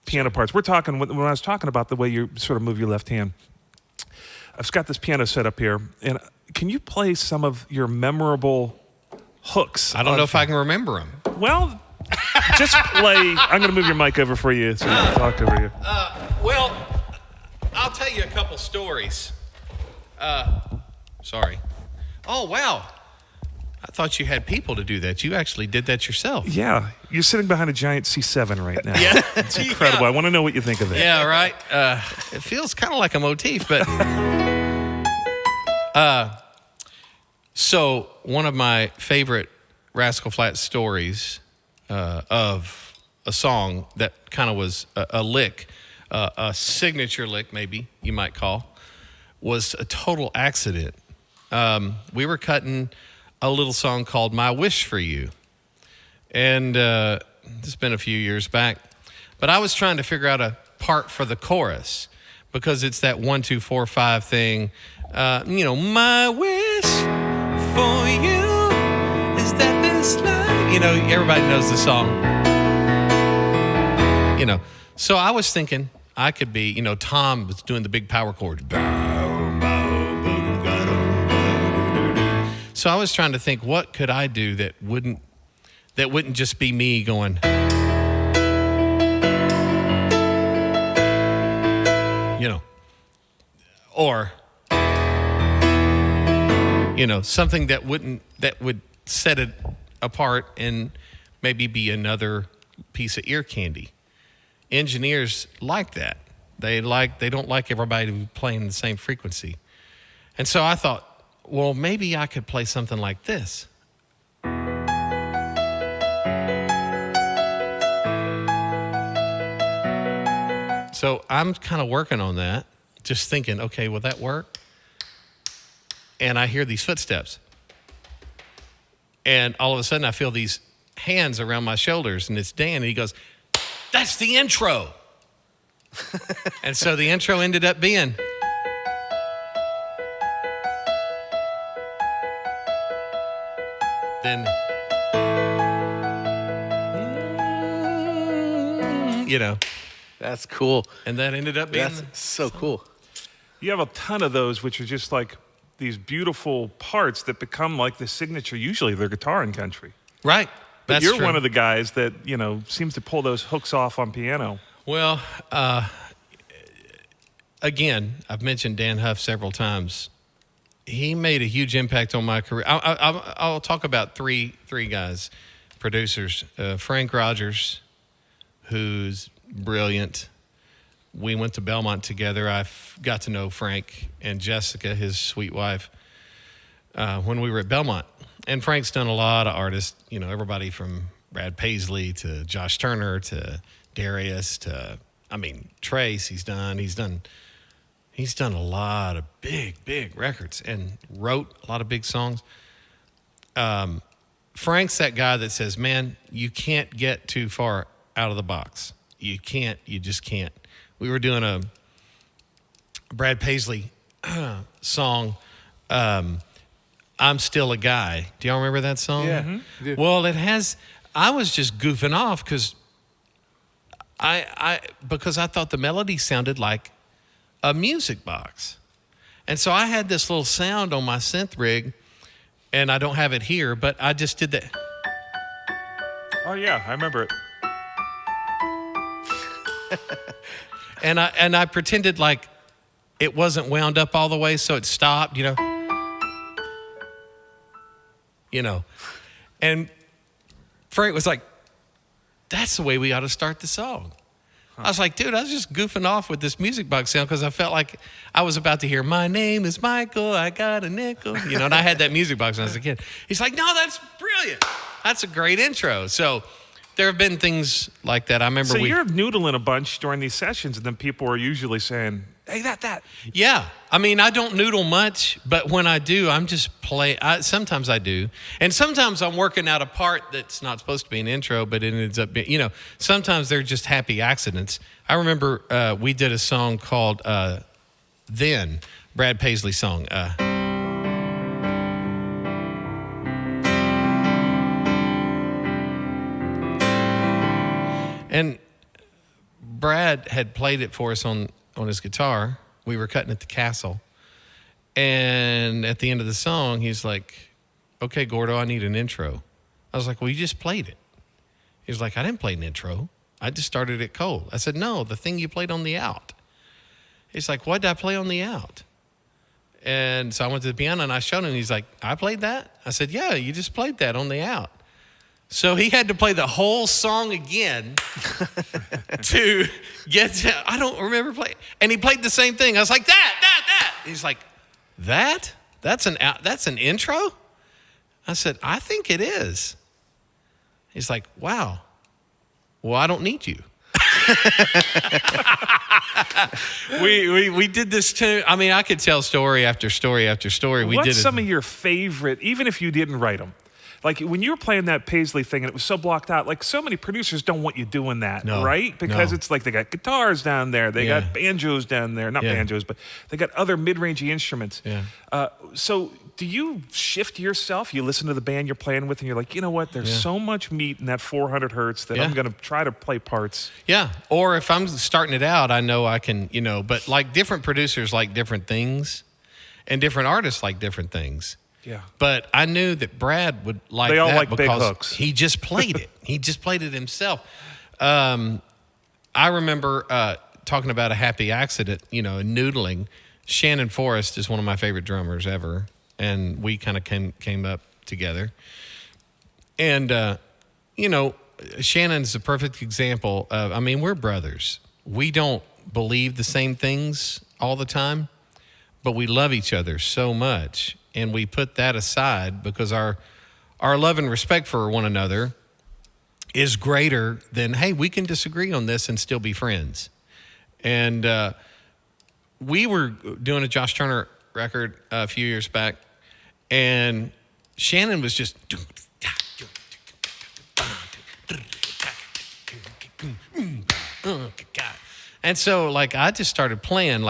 A: piano parts, we're talking, when I was talking about the way you sort of move your left hand, I've got this piano set up here, and can you play some of your memorable hooks?
C: I don't know if I can remember them.
A: Well, just play. I'm going to move your mic over for you so you can talk over here.
C: Well, I'll tell you a couple stories. Sorry. Oh, wow. I thought you had people to do that. You actually did that yourself.
A: Yeah, you're sitting behind a giant C7 right now.
C: Yeah.
A: It's incredible. I want to know what you think of it.
C: Yeah, right. It feels kind of like a motif, but so one of my favorite Rascal Flatts stories of a song that kind of was a lick, a signature lick, maybe you might call, was a total accident. We were cutting a little song called "My Wish for You," and it's been a few years back. But I was trying to figure out a part for the chorus, because it's that 1, 2, 4, 5 thing. My wish for you is that this life. Everybody knows the song. So I was thinking I could be. Tom was doing the big power chord. So I was trying to think, what could I do that wouldn't just be me going. Or, something that would set it apart and maybe be another piece of ear candy. Engineers like that. They don't like everybody playing the same frequency. And so I thought, well, maybe I could play something like this. So I'm kind of working on that, just thinking, okay, will that work? And I hear these footsteps. And all of a sudden I feel these hands around my shoulders, and it's Dan, and he goes, "That's the intro." And so the intro ended up being. Then,
B: That's cool.
C: and that ended up being.
B: That's so cool.
A: You have a ton of those, which are just like these beautiful parts that become like the signature, usually their guitar in country.
C: Right.
A: But
C: That's
A: you're
C: true.
A: one of the guys that, seems to pull those hooks off on piano.
C: Well, again, I've mentioned Dan Huff several times. He made a huge impact on my career. I'll talk about three guys, producers. Frank Rogers, who's brilliant. We went to Belmont together. I got to know Frank and Jessica, his sweet wife, when we were at Belmont. And Frank's done a lot of artists, everybody from Brad Paisley to Josh Turner to Darius to, Trace. He's done a lot of big records and wrote a lot of big songs. Frank's that guy that says, man, you can't get too far out of the box. You just can't. We were doing a Brad Paisley song, I'm Still a Guy. Do y'all remember that song?
B: Yeah.
C: Mm-hmm. Well, I was just goofing off because I thought the melody sounded like a music box. And so I had this little sound on my synth rig, and I don't have it here, but I just did that.
A: Oh, yeah, I remember it.
C: And I pretended like it wasn't wound up all the way, so it stopped, And Frank was like, "That's the way we ought to start the song." I was like, dude, I was just goofing off with this music box sound because I felt like I was about to hear, "My name is Michael, I got a nickel," and I had that music box when I was a kid. He's like, "No, that's brilliant. That's a great intro." So there have been things like that. I remember
A: So you're noodling a bunch during these sessions, and then people are usually saying, "Hey, that."
C: Yeah. I don't noodle much, but when I do, I'm just sometimes I do. And sometimes I'm working out a part that's not supposed to be an intro, but it ends up being, sometimes they're just happy accidents. I remember we did a song called Then, Brad Paisley song. And Brad had played it for us on his guitar. We were cutting at the Castle. And at the end of the song, he's like, "Okay, Gordo, I need an intro." I was like, "Well, you just played it." He was like, "I didn't play an intro. I just started it cold." I said, "No, the thing you played on the out." He's like, "What did I play on the out?" And so I went to the piano and I showed him. He's like, "I played that?" I said, "Yeah, you just played that on the out." So he had to play the whole song again to get to, I don't remember playing. And he played the same thing. I was like, that. He's like, that's an intro? I said, "I think it is." He's like, "Wow. Well, I don't need you." we did this too. I could tell story after story after story.
A: What's some of your favorite, even if you didn't write them, Like when you were playing that Paisley thing and it was so blocked out, like so many producers don't want you doing that,
C: No,
A: right? Because
C: no.
A: it's like they got guitars down there, they
C: Yeah.
A: got banjos down there, not
C: Yeah.
A: banjos, but they got other mid-rangey instruments.
C: Yeah.
A: So do you shift yourself? You listen to the band you're playing with and you're like, you know what, there's
C: Yeah.
A: so much meat in that 400 hertz that I'm
C: Yeah.
A: going to try to play parts.
C: Yeah. Or if I'm starting it out, I know I can, but like different producers like different things and different artists like different things.
A: Yeah.
C: But I knew that Brad would like
A: They all
C: that
A: like big
C: because
A: hooks.
C: he just played it. He just played it himself. I remember talking about a happy accident, and noodling. Shannon Forrest is one of my favorite drummers ever, and we kind of came up together. And, Shannon's a perfect example of, we're brothers. We don't believe the same things all the time, but we love each other so much. And we put that aside because our love and respect for one another is greater than, hey, we can disagree on this and still be friends. And we were doing a Josh Turner record a few years back, and Shannon was just... And so, I just started playing,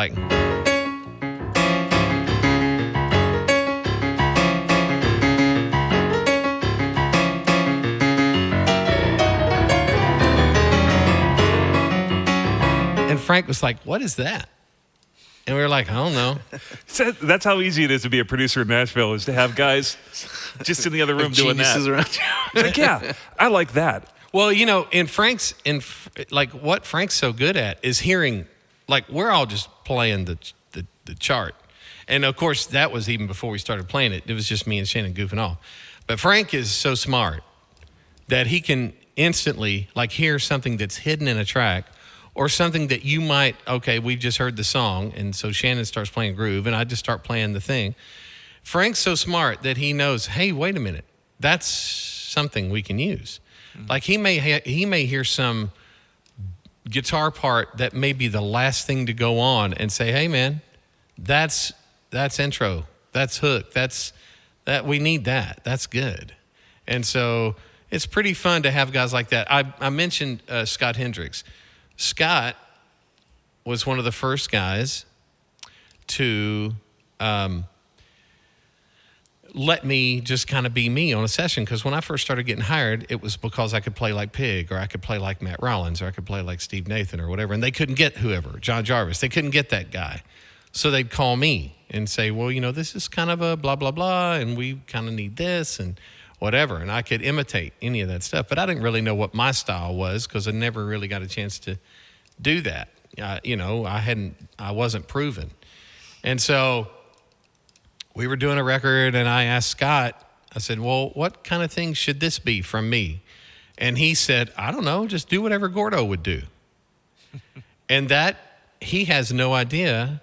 C: And Frank was like, "What is that?" And we were like, "I don't know."
A: So that's how easy it is to be a producer in Nashville, is to have guys just in the other room doing that.
B: Geniuses around you.
A: It's like, yeah, I like that.
C: Well, what Frank's so good at is hearing, we're all just playing the chart. And of course, that was even before we started playing it. It was just me and Shannon goofing off. But Frank is so smart that he can instantly, hear something that's hidden in a track or something that you might, we've just heard the song. And so Shannon starts playing groove and I just start playing the thing. Frank's so smart that he knows, hey, wait a minute, that's something we can use. He may hear some guitar part that may be the last thing to go on and say, hey man, that's intro, that's hook, we need that. That's good. And so it's pretty fun to have guys like that. I mentioned Scott Hendricks. Scott was one of the first guys to let me just kind of be me on a session, because when I first started getting hired, it was because I could play like Pig, or I could play like Matt Rollins, or I could play like Steve Nathan or whatever, and they couldn't get whoever, John Jarvis. They couldn't get that guy. So they'd call me and say, well, this is kind of a blah, blah, blah, and we kind of need this and whatever. And I could imitate any of that stuff, but I didn't really know what my style was because I never really got a chance to do that. I wasn't proven. And so we were doing a record, and I asked Scott, I said, well, what kind of thing should this be from me? And he said, I don't know, just do whatever Gordo would do. And he has no idea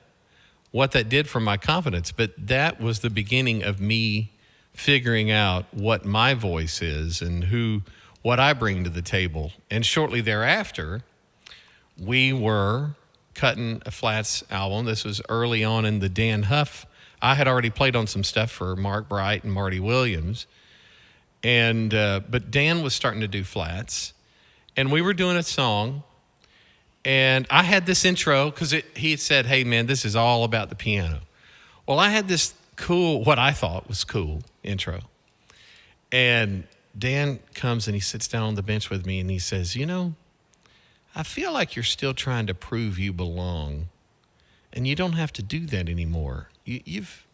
C: what that did for my confidence, but that was the beginning of me figuring out what my voice is and what I bring to the table. And shortly thereafter, we were cutting a Flats album. This was early on in the Dan Huff. I had already played on some stuff for Mark Bright and Marty Williams. And but Dan was starting to do Flats. And we were doing a song. And I had this intro because he had said, hey, man, this is all about the piano. Well, I had this what I thought was cool intro. And Dan comes and he sits down on the bench with me and he says, I feel like you're still trying to prove you belong, and you don't have to do that anymore. You've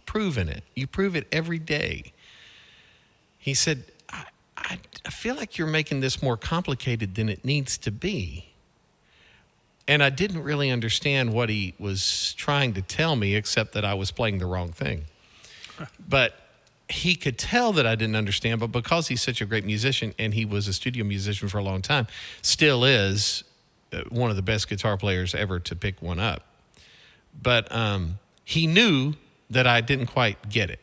C: proven it. You prove it every day. He said, I feel like you're making this more complicated than it needs to be. And I didn't really understand what he was trying to tell me, except that I was playing the wrong thing. But he could tell that I didn't understand, but because he's such a great musician, and he was a studio musician for a long time, still is one of the best guitar players ever to pick one up. But he knew that I didn't quite get it.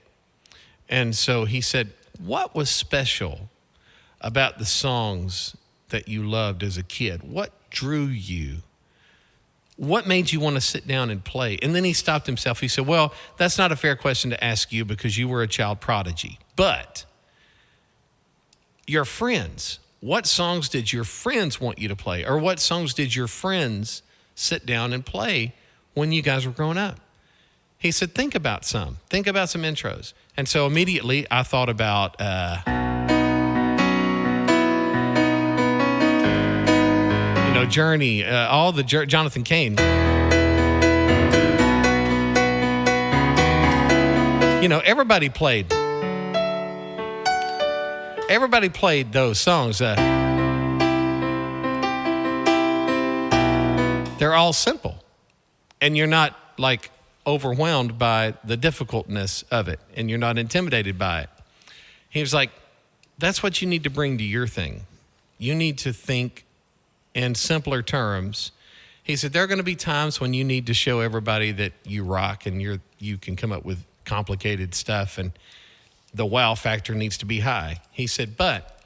C: And so he said, what was special about the songs that you loved as a kid? What drew you? what made you want to sit down and play? And then he stopped himself. He said, well, that's not a fair question to ask you because you were a child prodigy. But your friends, what songs did your friends want you to play? Or what songs did your friends sit down and play when you guys were growing up? He said, think about some. Think about some intros. And so immediately I thought about Journey, all the Jonathan Cain. Everybody played those songs. They're all simple. And you're not like overwhelmed by the difficultness of it. And you're not intimidated by it. He was like, that's what you need to bring to your thing. You need to think in simpler terms. He said, there are going to be times when you need to show everybody that you rock and you can come up with complicated stuff and the wow factor needs to be high. He said, but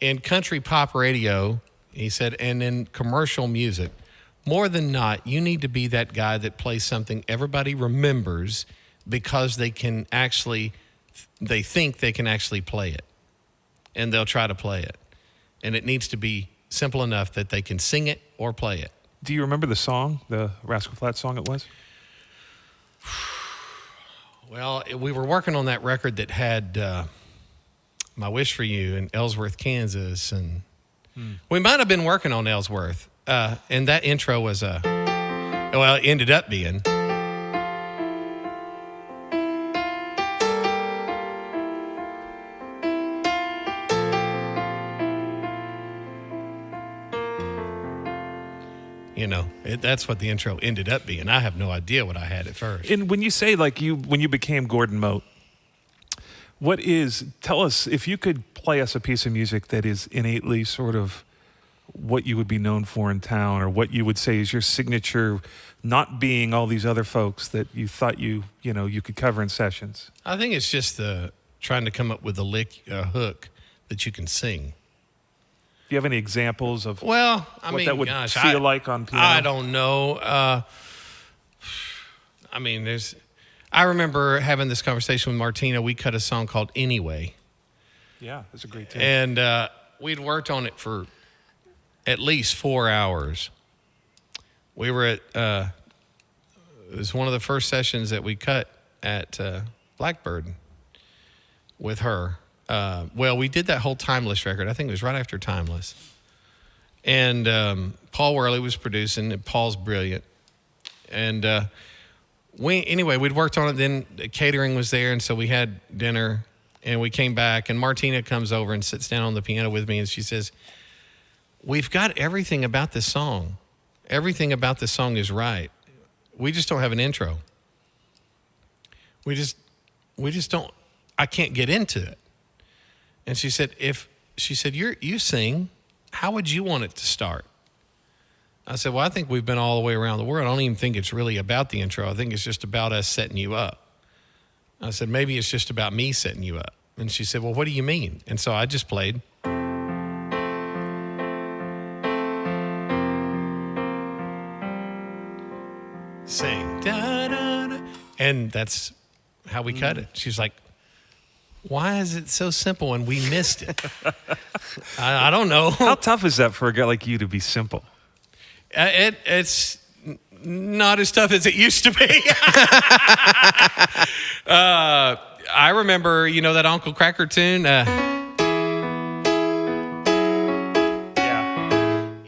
C: in country pop radio, he said, and in commercial music, more than not, you need to be that guy that plays something everybody remembers because they think they can actually play it. And they'll try to play it. And it needs to be simple enough that they can sing it or play it.
A: Do you remember the song, the Rascal Flatts song it was?
C: Well, we were working on that record that had My Wish for You in Ellsworth, Kansas. And we might have been working on Ellsworth. And that intro was, it ended up being. That's what the intro ended up being. I have no idea what I had at first.
A: And when you say when you became Gordon Mote, tell us, if you could play us a piece of music that is innately sort of what you would be known for in town, or what you would say is your signature, not being all these other folks that you thought you could cover in sessions.
C: I think it's just trying to come up with a hook that you can sing.
A: Do you have any examples of
C: what that
A: would feel like on piano?
C: I don't know. I remember having this conversation with Martina. We cut a song called Anyway.
A: Yeah, that's a great tune.
C: And we'd worked on it for at least 4 hours. We were at, it was one of the first sessions that we cut at Blackbird with her. We did that whole Timeless record. I think it was right after Timeless. And Paul Worley was producing, and Paul's brilliant. And we'd worked on it. Then the catering was there, and so we had dinner, and we came back, and Martina comes over and sits down on the piano with me, and she says, we've got everything about this song. Everything about this song is right. We just don't have an intro. We just don't, I can't get into it. And she said, you sing, how would you want it to start? I said, well, I think we've been all the way around the world. I don't even think it's really about the intro. I think it's just about us setting you up. I said, maybe it's just about me setting you up. And she said, well, what do you mean? And so I just played. Sing, da, da, da. And that's how we cut it. She's like, why is it so simple and we missed it? I don't know.
A: How tough is that for a guy like you to be simple?
C: It's not as tough as it used to be. I remember, that Uncle Cracker tune.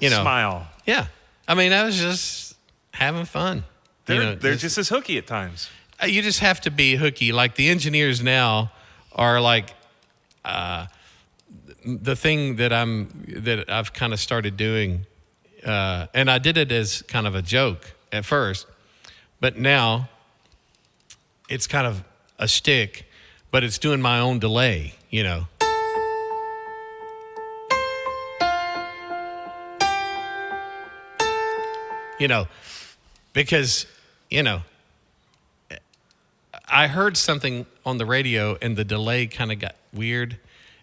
A: Smile.
C: Yeah. I was just having fun.
A: They're just as hooky at times.
C: You just have to be hooky. Like the engineers now are like the thing that I've kind of started doing, and I did it as kind of a joke at first, but now it's kind of a shtick, but it's doing my own delay, because I heard something on the radio and the delay kind of got weird,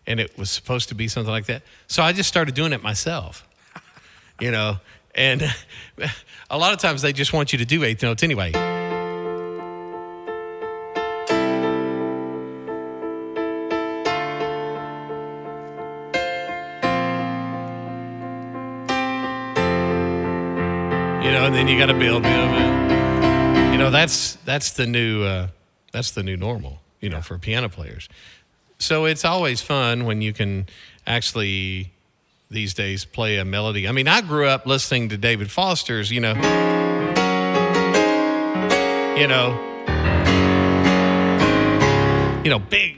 C: and it was supposed to be something like that. So I just started doing it myself, And a lot of times they just want you to do eighth notes anyway. You know, and then you got to build. You know, that's the new normal. You know, for piano players. So it's always fun when you can actually these days play a melody. I mean, I grew up listening to David Foster's. You know, big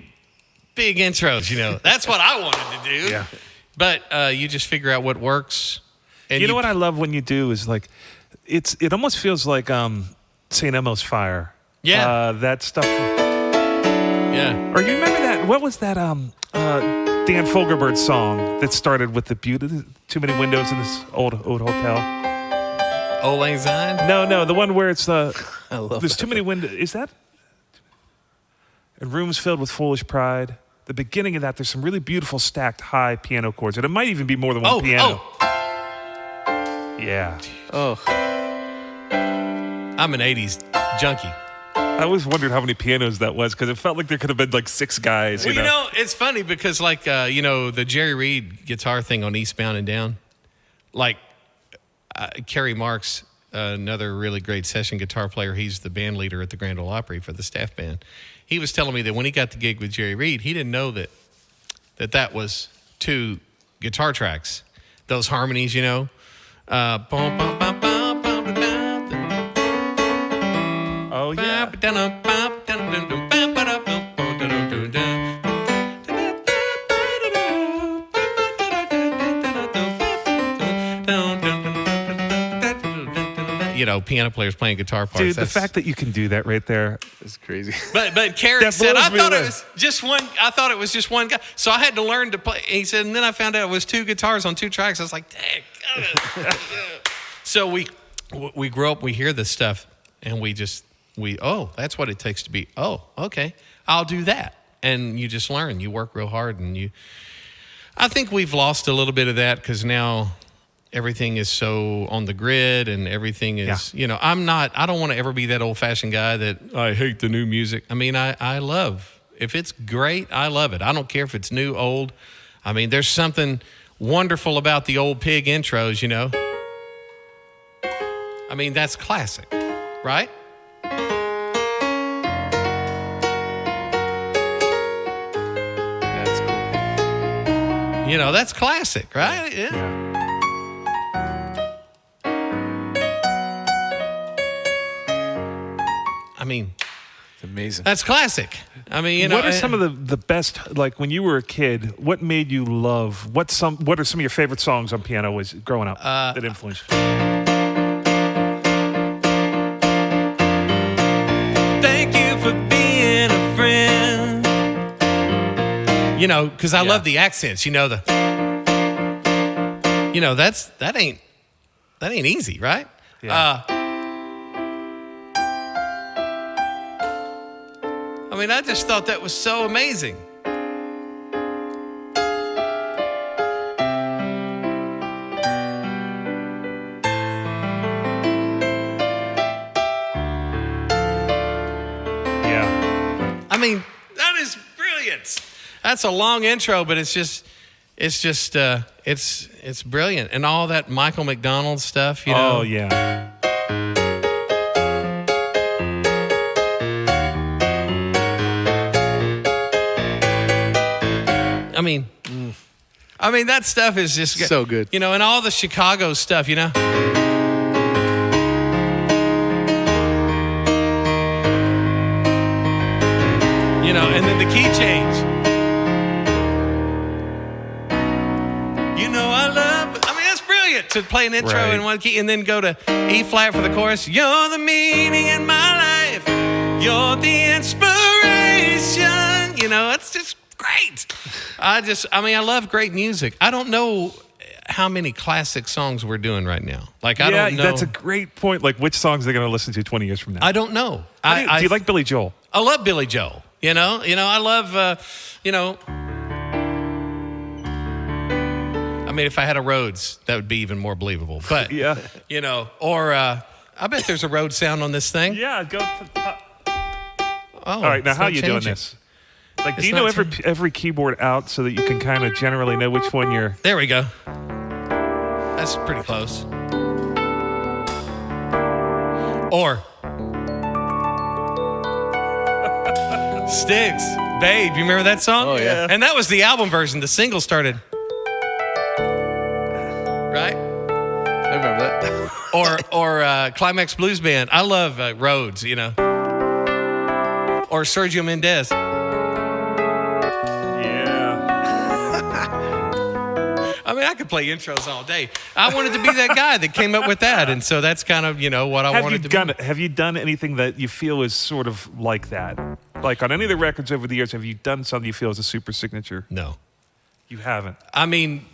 C: intros. You know, that's what I wanted to do.
A: Yeah.
C: But you just figure out what works. And
A: you know what I love when you do is like, it almost feels like St. Elmo's Fire.
C: Yeah.
A: That stuff.
C: Yeah.
A: Or you remember that? What was that? Dan Fogelberg song that started with the beauty, too many windows in this old hotel.
C: Old Lang Syne?
A: No, the one where it's
B: I love
A: there's
B: that.
A: too many windows. Is that? And rooms filled with foolish pride. The beginning of that, there's some really beautiful stacked high piano chords, and it might even be more than one piano. Yeah.
B: Oh,
C: I'm an 80s junkie.
A: I always wondered how many pianos that was because it felt like there could have been like 6 guys.
C: Well, you know, it's funny because like, the Jerry Reed guitar thing on Eastbound and Down, like Kerry Marks, another really great session guitar player, he's the band leader at the Grand Ole Opry for the staff band. He was telling me that when he got the gig with Jerry Reed, he didn't know that was 2 guitar tracks. Those harmonies, you know.
A: Oh, yeah.
C: You know, piano players playing guitar parts.
A: Dude, the fact that you can do that right there.
B: it's crazy.
C: But Kerry
A: That
C: said,
A: blows
C: I
A: me
C: thought
A: away."
C: it was just one. I thought it was just one guy. So I had to learn to play. He said, and then I found out it was 2 guitars on 2 tracks. I was like, dang. So we grow up, we hear this stuff, and that's what it takes to be. Oh, okay, I'll do that. And you just learn. You work real hard, and I think we've lost a little bit of that because now everything is so on the grid and everything is, I don't want to ever be that old fashioned guy that I hate the new music. I mean, I love, if it's great, I love it. I don't care if it's new, old. I mean, there's something wonderful about the old Pig intros, you know? I mean, that's classic, right?
B: That's cool.
C: You know, that's classic, right? Yeah. I mean,
B: It's amazing.
C: that's classic. I mean, you know.
A: What are some of the best, like when you were a kid, what made you love, what are some of your favorite songs on piano was growing up that influenced you?
C: Thank you for being a friend. You know, because I love the accents. You know, that ain't easy, right?
A: Yeah.
C: I mean, I just thought that was so amazing.
A: Yeah.
C: I mean, that is brilliant. That's a long intro, but it's brilliant. And all that Michael McDonald stuff, you know.
A: Oh, yeah.
C: I mean, that stuff is just
B: So good.
C: You know, and all the Chicago stuff, you know. You know, and then the key change. You know, I mean, that's brilliant to play an intro
A: Right.
C: in one key and then go to E flat for the chorus. You're the meaning in my life. You're the inspiration. You know, it's just great. I love great music. I don't know how many classic songs we're doing right now. Like, I don't know.
A: That's a great point. Like, which songs are they going to listen to 20 years from now?
C: I don't know.
A: Do you like Billy Joel?
C: I love Billy Joel. You know, I love, I mean, if I had a Rhodes, that would be even more believable. But,
A: Yeah.
C: you know, or I bet there's a Rhodes sound on this thing.
A: Yeah, go to the top.
C: Oh,
A: All right, now
C: it's
A: how are
C: not
A: you doing
C: changing.
A: this? Like, do
C: It's
A: you know
C: not
A: every keyboard out so that you can kind of generally know which one you're...
C: There we go. That's pretty close. Or Sticks, Babe. You remember that song?
B: Oh, yeah.
C: And that was the album version. The single started. Right?
B: I remember that.
C: Or Climax Blues Band. I love Rhodes, you know. Or Sergio Mendes.
A: Yeah.
C: I mean, I could play intros all day. I wanted to be that guy that came up with that, and so that's kind of, you know, what I wanted to be.
A: Have you done anything that you feel is sort of like that? Like on any of the records over the years, have you done something you feel is a super signature?
C: No.
A: You haven't.
C: I mean,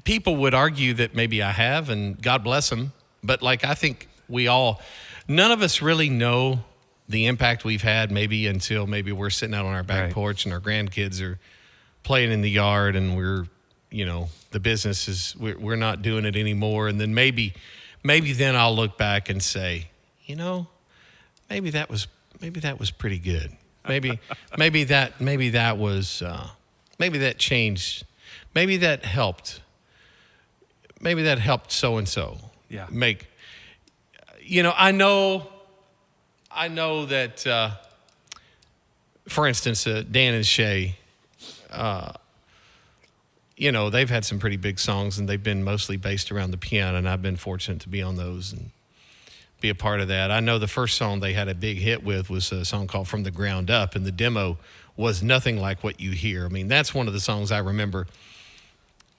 C: people would argue that maybe I have, and God bless them. But like, I think none of us really know the impact we've had maybe until maybe we're sitting out on our back
A: Right.
C: porch and our grandkids are playing in the yard and we're, you know, the business is, we're not doing it anymore. And then maybe then I'll look back and say, you know, maybe that was pretty good. Maybe that changed. Maybe that helped. Maybe that helped so-and-so.
A: Yeah.
C: You know, I know that, for instance, Dan and Shay, you know, they've had some pretty big songs and they've been mostly based around the piano, and I've been fortunate to be on those and be a part of that. I know the first song they had a big hit with was a song called From the Ground Up, and the demo was nothing like what you hear. I mean, that's one of the songs I remember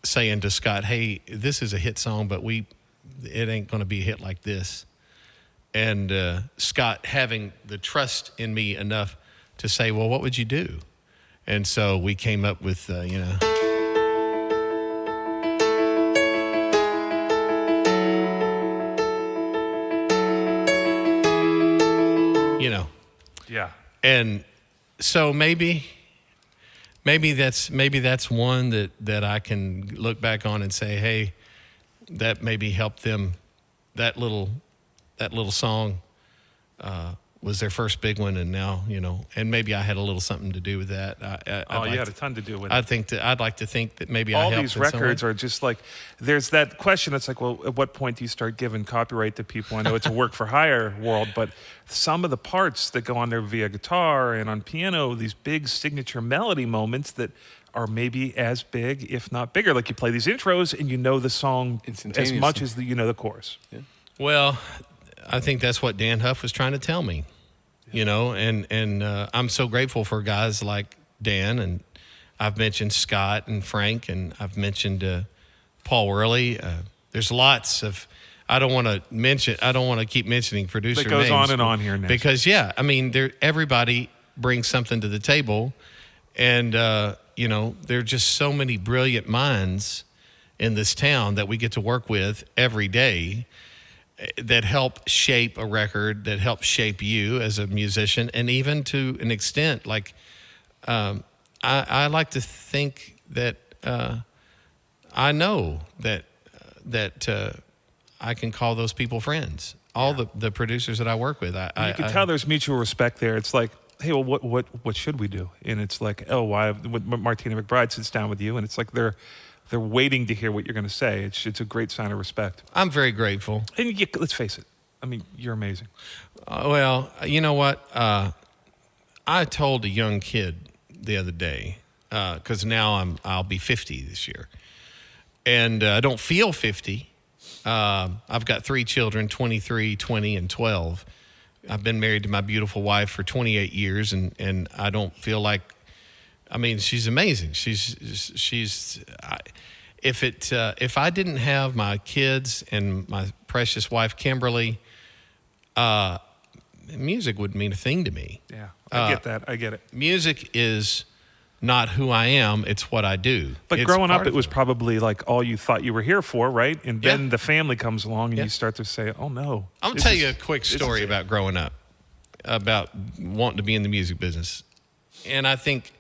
C: saying to Scott, hey, this is a hit song, but it ain't going to be a hit like this. And Scott having the trust in me enough to say, well, what would you do? And so we came up with, you know. You know.
A: Yeah.
C: And so maybe that's one that I can look back on and say, hey, that maybe helped them. That little song was their first big one, and now, you know, and maybe I had a little something to do with that.
A: You had a ton to do with it.
C: I'd like to think that maybe I
A: All
C: helped
A: these
C: in some way.
A: records are just like, there's that question. It's like, well, at what point do you start giving copyright to people? I know it's a work for hire world, but some of the parts that go on there via guitar and on piano, these big signature melody moments that are maybe as big, if not bigger. Like you play these intros and you know the song as much as you know the chorus.
B: Yeah.
C: Well, I think that's what Dan Huff was trying to tell me, you know, and I'm so grateful for guys like Dan, and I've mentioned Scott and Frank, and I've mentioned Paul Worley. There's lots of, I don't want to keep mentioning producer
A: That goes
C: names,
A: on and on here, Nash.
C: because I mean, everybody brings something to the table, and you know, there are just so many brilliant minds in this town that we get to work with every day that help shape a record, that help shape you as a musician, and even to an extent, like I like to think that I know that I can call those people friends. All the producers that I work with,
A: You can tell there's mutual respect there. It's like, hey, well, what should we do? And it's like, oh, why? When Martina McBride sits down with you, and it's like they're waiting to hear what you're going to say. It's a great sign of respect.
C: I'm very grateful.
A: And let's face it. I mean, you're amazing.
C: Well, you know what? I told a young kid the other day, because now I'll be 50 this year, and I don't feel 50. I've got 3 children, 23, 20, and 12. I've been married to my beautiful wife for 28 years, and I don't feel like, I mean, she's amazing. If I didn't have my kids and my precious wife, Kimberly, music would mean a thing to me.
A: Yeah, I get that. I get it.
C: Music is not who I am, it's what I do.
A: But
C: It's
A: growing up,
C: part
A: it
C: of
A: was probably like all you thought you were here for, right? And then
C: Yeah.
A: the family comes along and
C: Yeah.
A: you start to say, oh, no.
C: I'm going to tell you a quick story about growing up, about wanting to be in the music business. And I think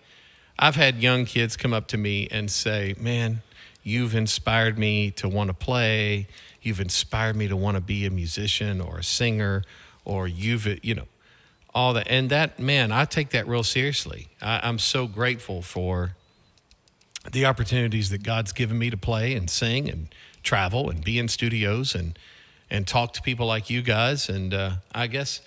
C: I've had young kids come up to me and say, man, You've inspired me to want to play. You've inspired me to want to be a musician or a singer, or all that. And that, man, I take that real seriously. I'm so grateful for the opportunities that God's given me to play and sing and travel and be in studios and talk to people like you guys. And I guess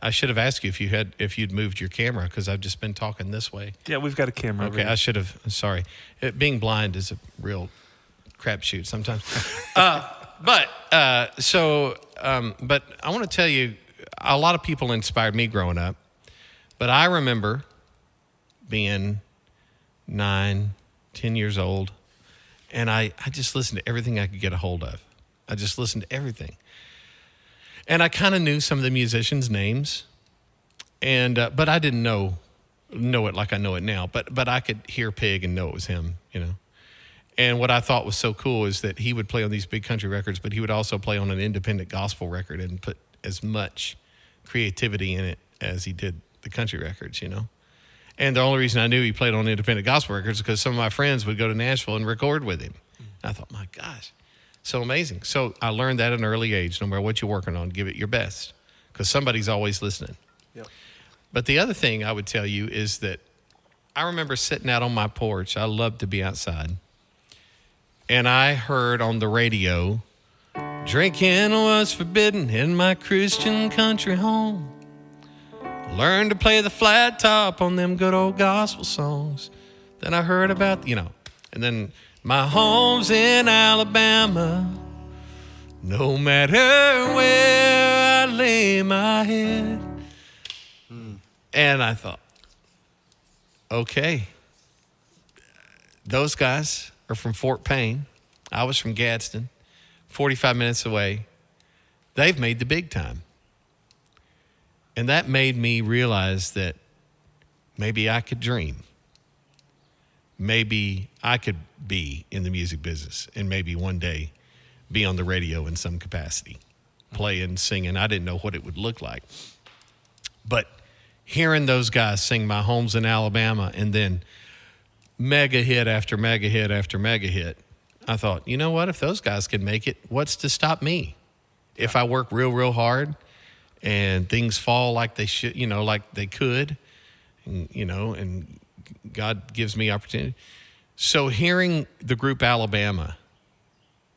C: I should have asked you if you'd moved your camera, because I've just been talking this way.
A: Yeah, we've got a camera.
C: Okay, I should have. Sorry, being blind is a real crapshoot sometimes. But I want to tell you, a lot of people inspired me growing up. But I remember being 9, 10 years old, and I just listened to everything I could get a hold of. I just listened to everything. And I kind of knew some of the musicians' names, but I didn't know it like I know it now. But I could hear Pig and know it was him, And what I thought was so cool is that he would play on these big country records, but he would also play on an independent gospel record and put as much creativity in it as he did the country records, And the only reason I knew he played on independent gospel records is because some of my friends would go to Nashville and record with him. And I thought, my gosh. So amazing. So I learned that at an early age. No matter what you're working on, give it your best, because somebody's always listening.
A: Yep.
C: But the other thing I would tell you is that I remember sitting out on my porch. I loved to be outside. And I heard on the radio, drinking was forbidden in my Christian country home. Learned to play the flat top on them good old gospel songs. Then I heard about, and then my home's in Alabama. No matter where I lay my head. And I thought, okay, those guys are from Fort Payne. I was from Gadsden, 45 minutes away. They've made the big time. And that made me realize that maybe I could dream. Maybe I could be in the music business and maybe one day be on the radio in some capacity, playing, singing. I didn't know what it would look like. But hearing those guys sing My Home's in Alabama and then mega hit after mega hit after mega hit, I thought, you know what? If those guys can make it, what's to stop me? If I work real, real hard and things fall like they should, like they could, and God gives me opportunity. So hearing the group Alabama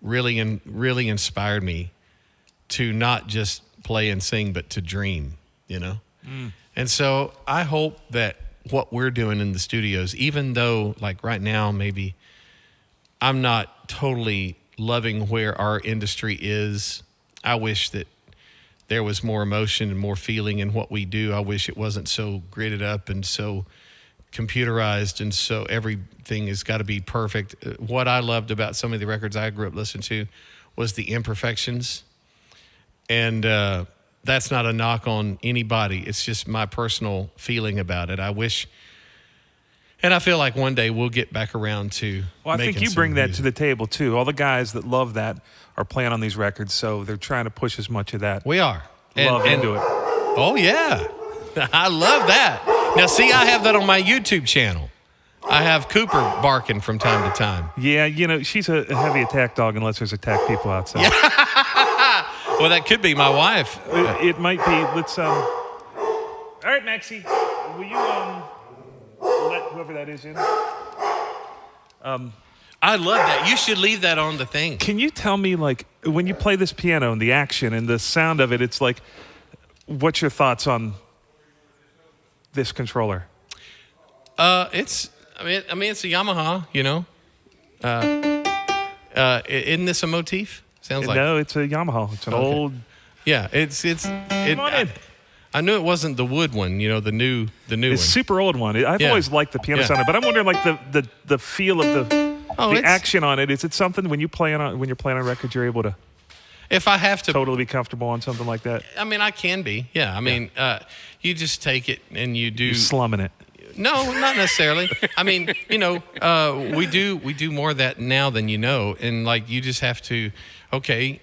C: really inspired me to not just play and sing, but to dream, And so I hope that what we're doing in the studios, even though like right now, maybe I'm not totally loving where our industry is. I wish that there was more emotion and more feeling in what we do. I wish it wasn't so gridded up and so computerized and so everything has got to be perfect. What I loved about some of the records I grew up listening to was the imperfections. And that's not a knock on anybody. It's just my personal feeling about it. I wish, and I feel like one day we'll get back around to
A: Well, I think you bring that to the table, too. All the guys that love that are playing on these records, so they're trying to push as much of that
C: We are.
A: love into it.
C: Oh, yeah. I love that. Now, see, I have that on my YouTube channel. I have Cooper barking from time to time.
A: Yeah, she's a heavy attack dog unless there's attack people outside.
C: Well, that could be my wife.
A: It might be. Let's. All right, Maxie, will you let whoever that is in?
C: I love that. You should leave that on the thing.
A: Can you tell me, like, when you play this piano and the action and the sound of it, it's like, what's your thoughts on this controller?
C: It's a Yamaha, Isn't this a motif? Sounds like.
A: No, it's a Yamaha. It's an old.
C: Yeah, I knew it wasn't the wood one, the new
A: It's
C: one.
A: super old one. I've always liked the piano sound, but I'm wondering, like, the feel of the action on it. Is it something when you're playing on a record, you're able to?
C: If I have to
A: totally be comfortable on something like that.
C: I mean, I can be. Yeah. I mean, you just take it and you do.
A: You're slumming it.
C: No, not necessarily. I mean, we do more of that now than and like you just have to. Okay,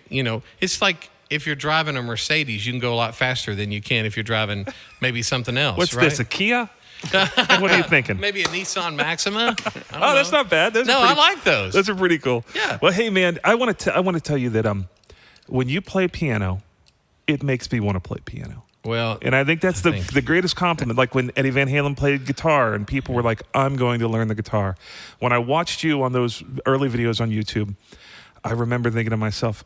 C: it's like if you're driving a Mercedes, you can go a lot faster than you can if you're driving maybe something else.
A: What's
C: right?
A: this? A Kia? What are you thinking?
C: Maybe a Nissan Maxima.
A: Oh, that's not bad.
C: I like those.
A: Those are pretty cool.
C: Yeah.
A: Well, hey, man, I want to tell you that when you play piano, it makes me want to play piano.
C: Well,
A: and I think that's the greatest compliment. Like when Eddie Van Halen played guitar and people were like, I'm going to learn the guitar. When I watched you on those early videos on YouTube, I remember thinking to myself,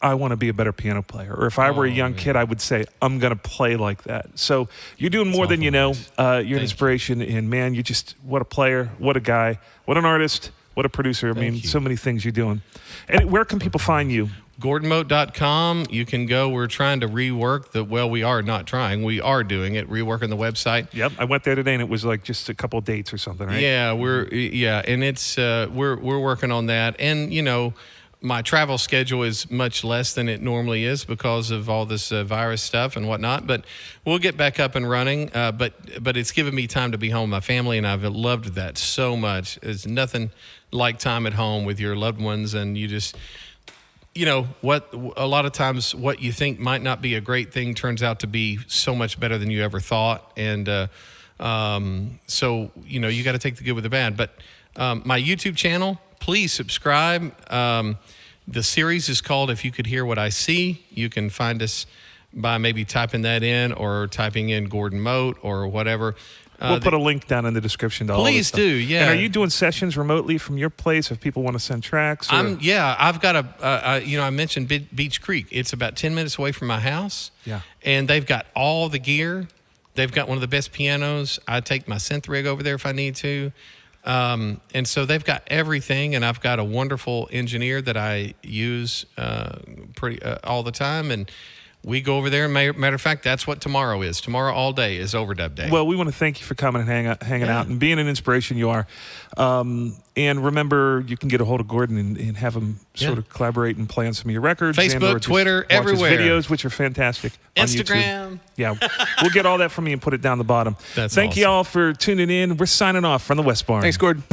A: I want to be a better piano player. Or if I were a young kid, I would say, I'm going to play like that. So you're doing more than you know. You're an inspiration. And man, you just, what a player, what a guy, what an artist, what a producer. I mean, so many things you're doing. And where can people find you?
C: GordonMote.com. You can go. We're trying to rework we are not trying. We are doing it, reworking the website.
A: Yep. I went there today and it was like just a couple of dates or something, right?
C: Yeah, and it's we're working on that. And you know, my travel schedule is much less than it normally is because of all this virus stuff and whatnot. But we'll get back up and running. But it's given me time to be home with my family, and I've loved that so much. There's nothing like time at home with your loved ones, and you just, you know, a lot of times what you think might not be a great thing turns out to be so much better than you ever thought. And so, you know, you got to take the good with the bad. But my YouTube channel, please subscribe. The series is called If You Could Hear What I See. You can find us by maybe typing that in or typing in Gordon Mote or whatever.
A: We'll put a link down in the description to all this
C: Please
A: stuff.
C: do, yeah.
A: And are you doing sessions remotely from your place if people want to send tracks? Or?
C: I've got I mentioned Beach Creek. It's about 10 minutes away from my house.
A: Yeah.
C: And they've got all the gear. They've got one of the best pianos. I take my synth rig over there if I need to. And so they've got everything, and I've got a wonderful engineer that I use all the time, and we go over there. And matter of fact, that's what tomorrow is. Tomorrow all day is Overdub Day.
A: Well, we want to thank you for coming and hanging out and being an inspiration you are. And remember, you can get a hold of Gordon and have him sort of collaborate and play on some of your records.
C: Facebook, Twitter, everywhere.
A: His videos, which are fantastic.
C: Instagram.
A: On YouTube. Yeah, we'll get all that from you and put it down the bottom.
C: That's
A: Thank
C: awesome.
A: you all for tuning in. We're signing off from the West Barn.
B: Thanks, Gordon.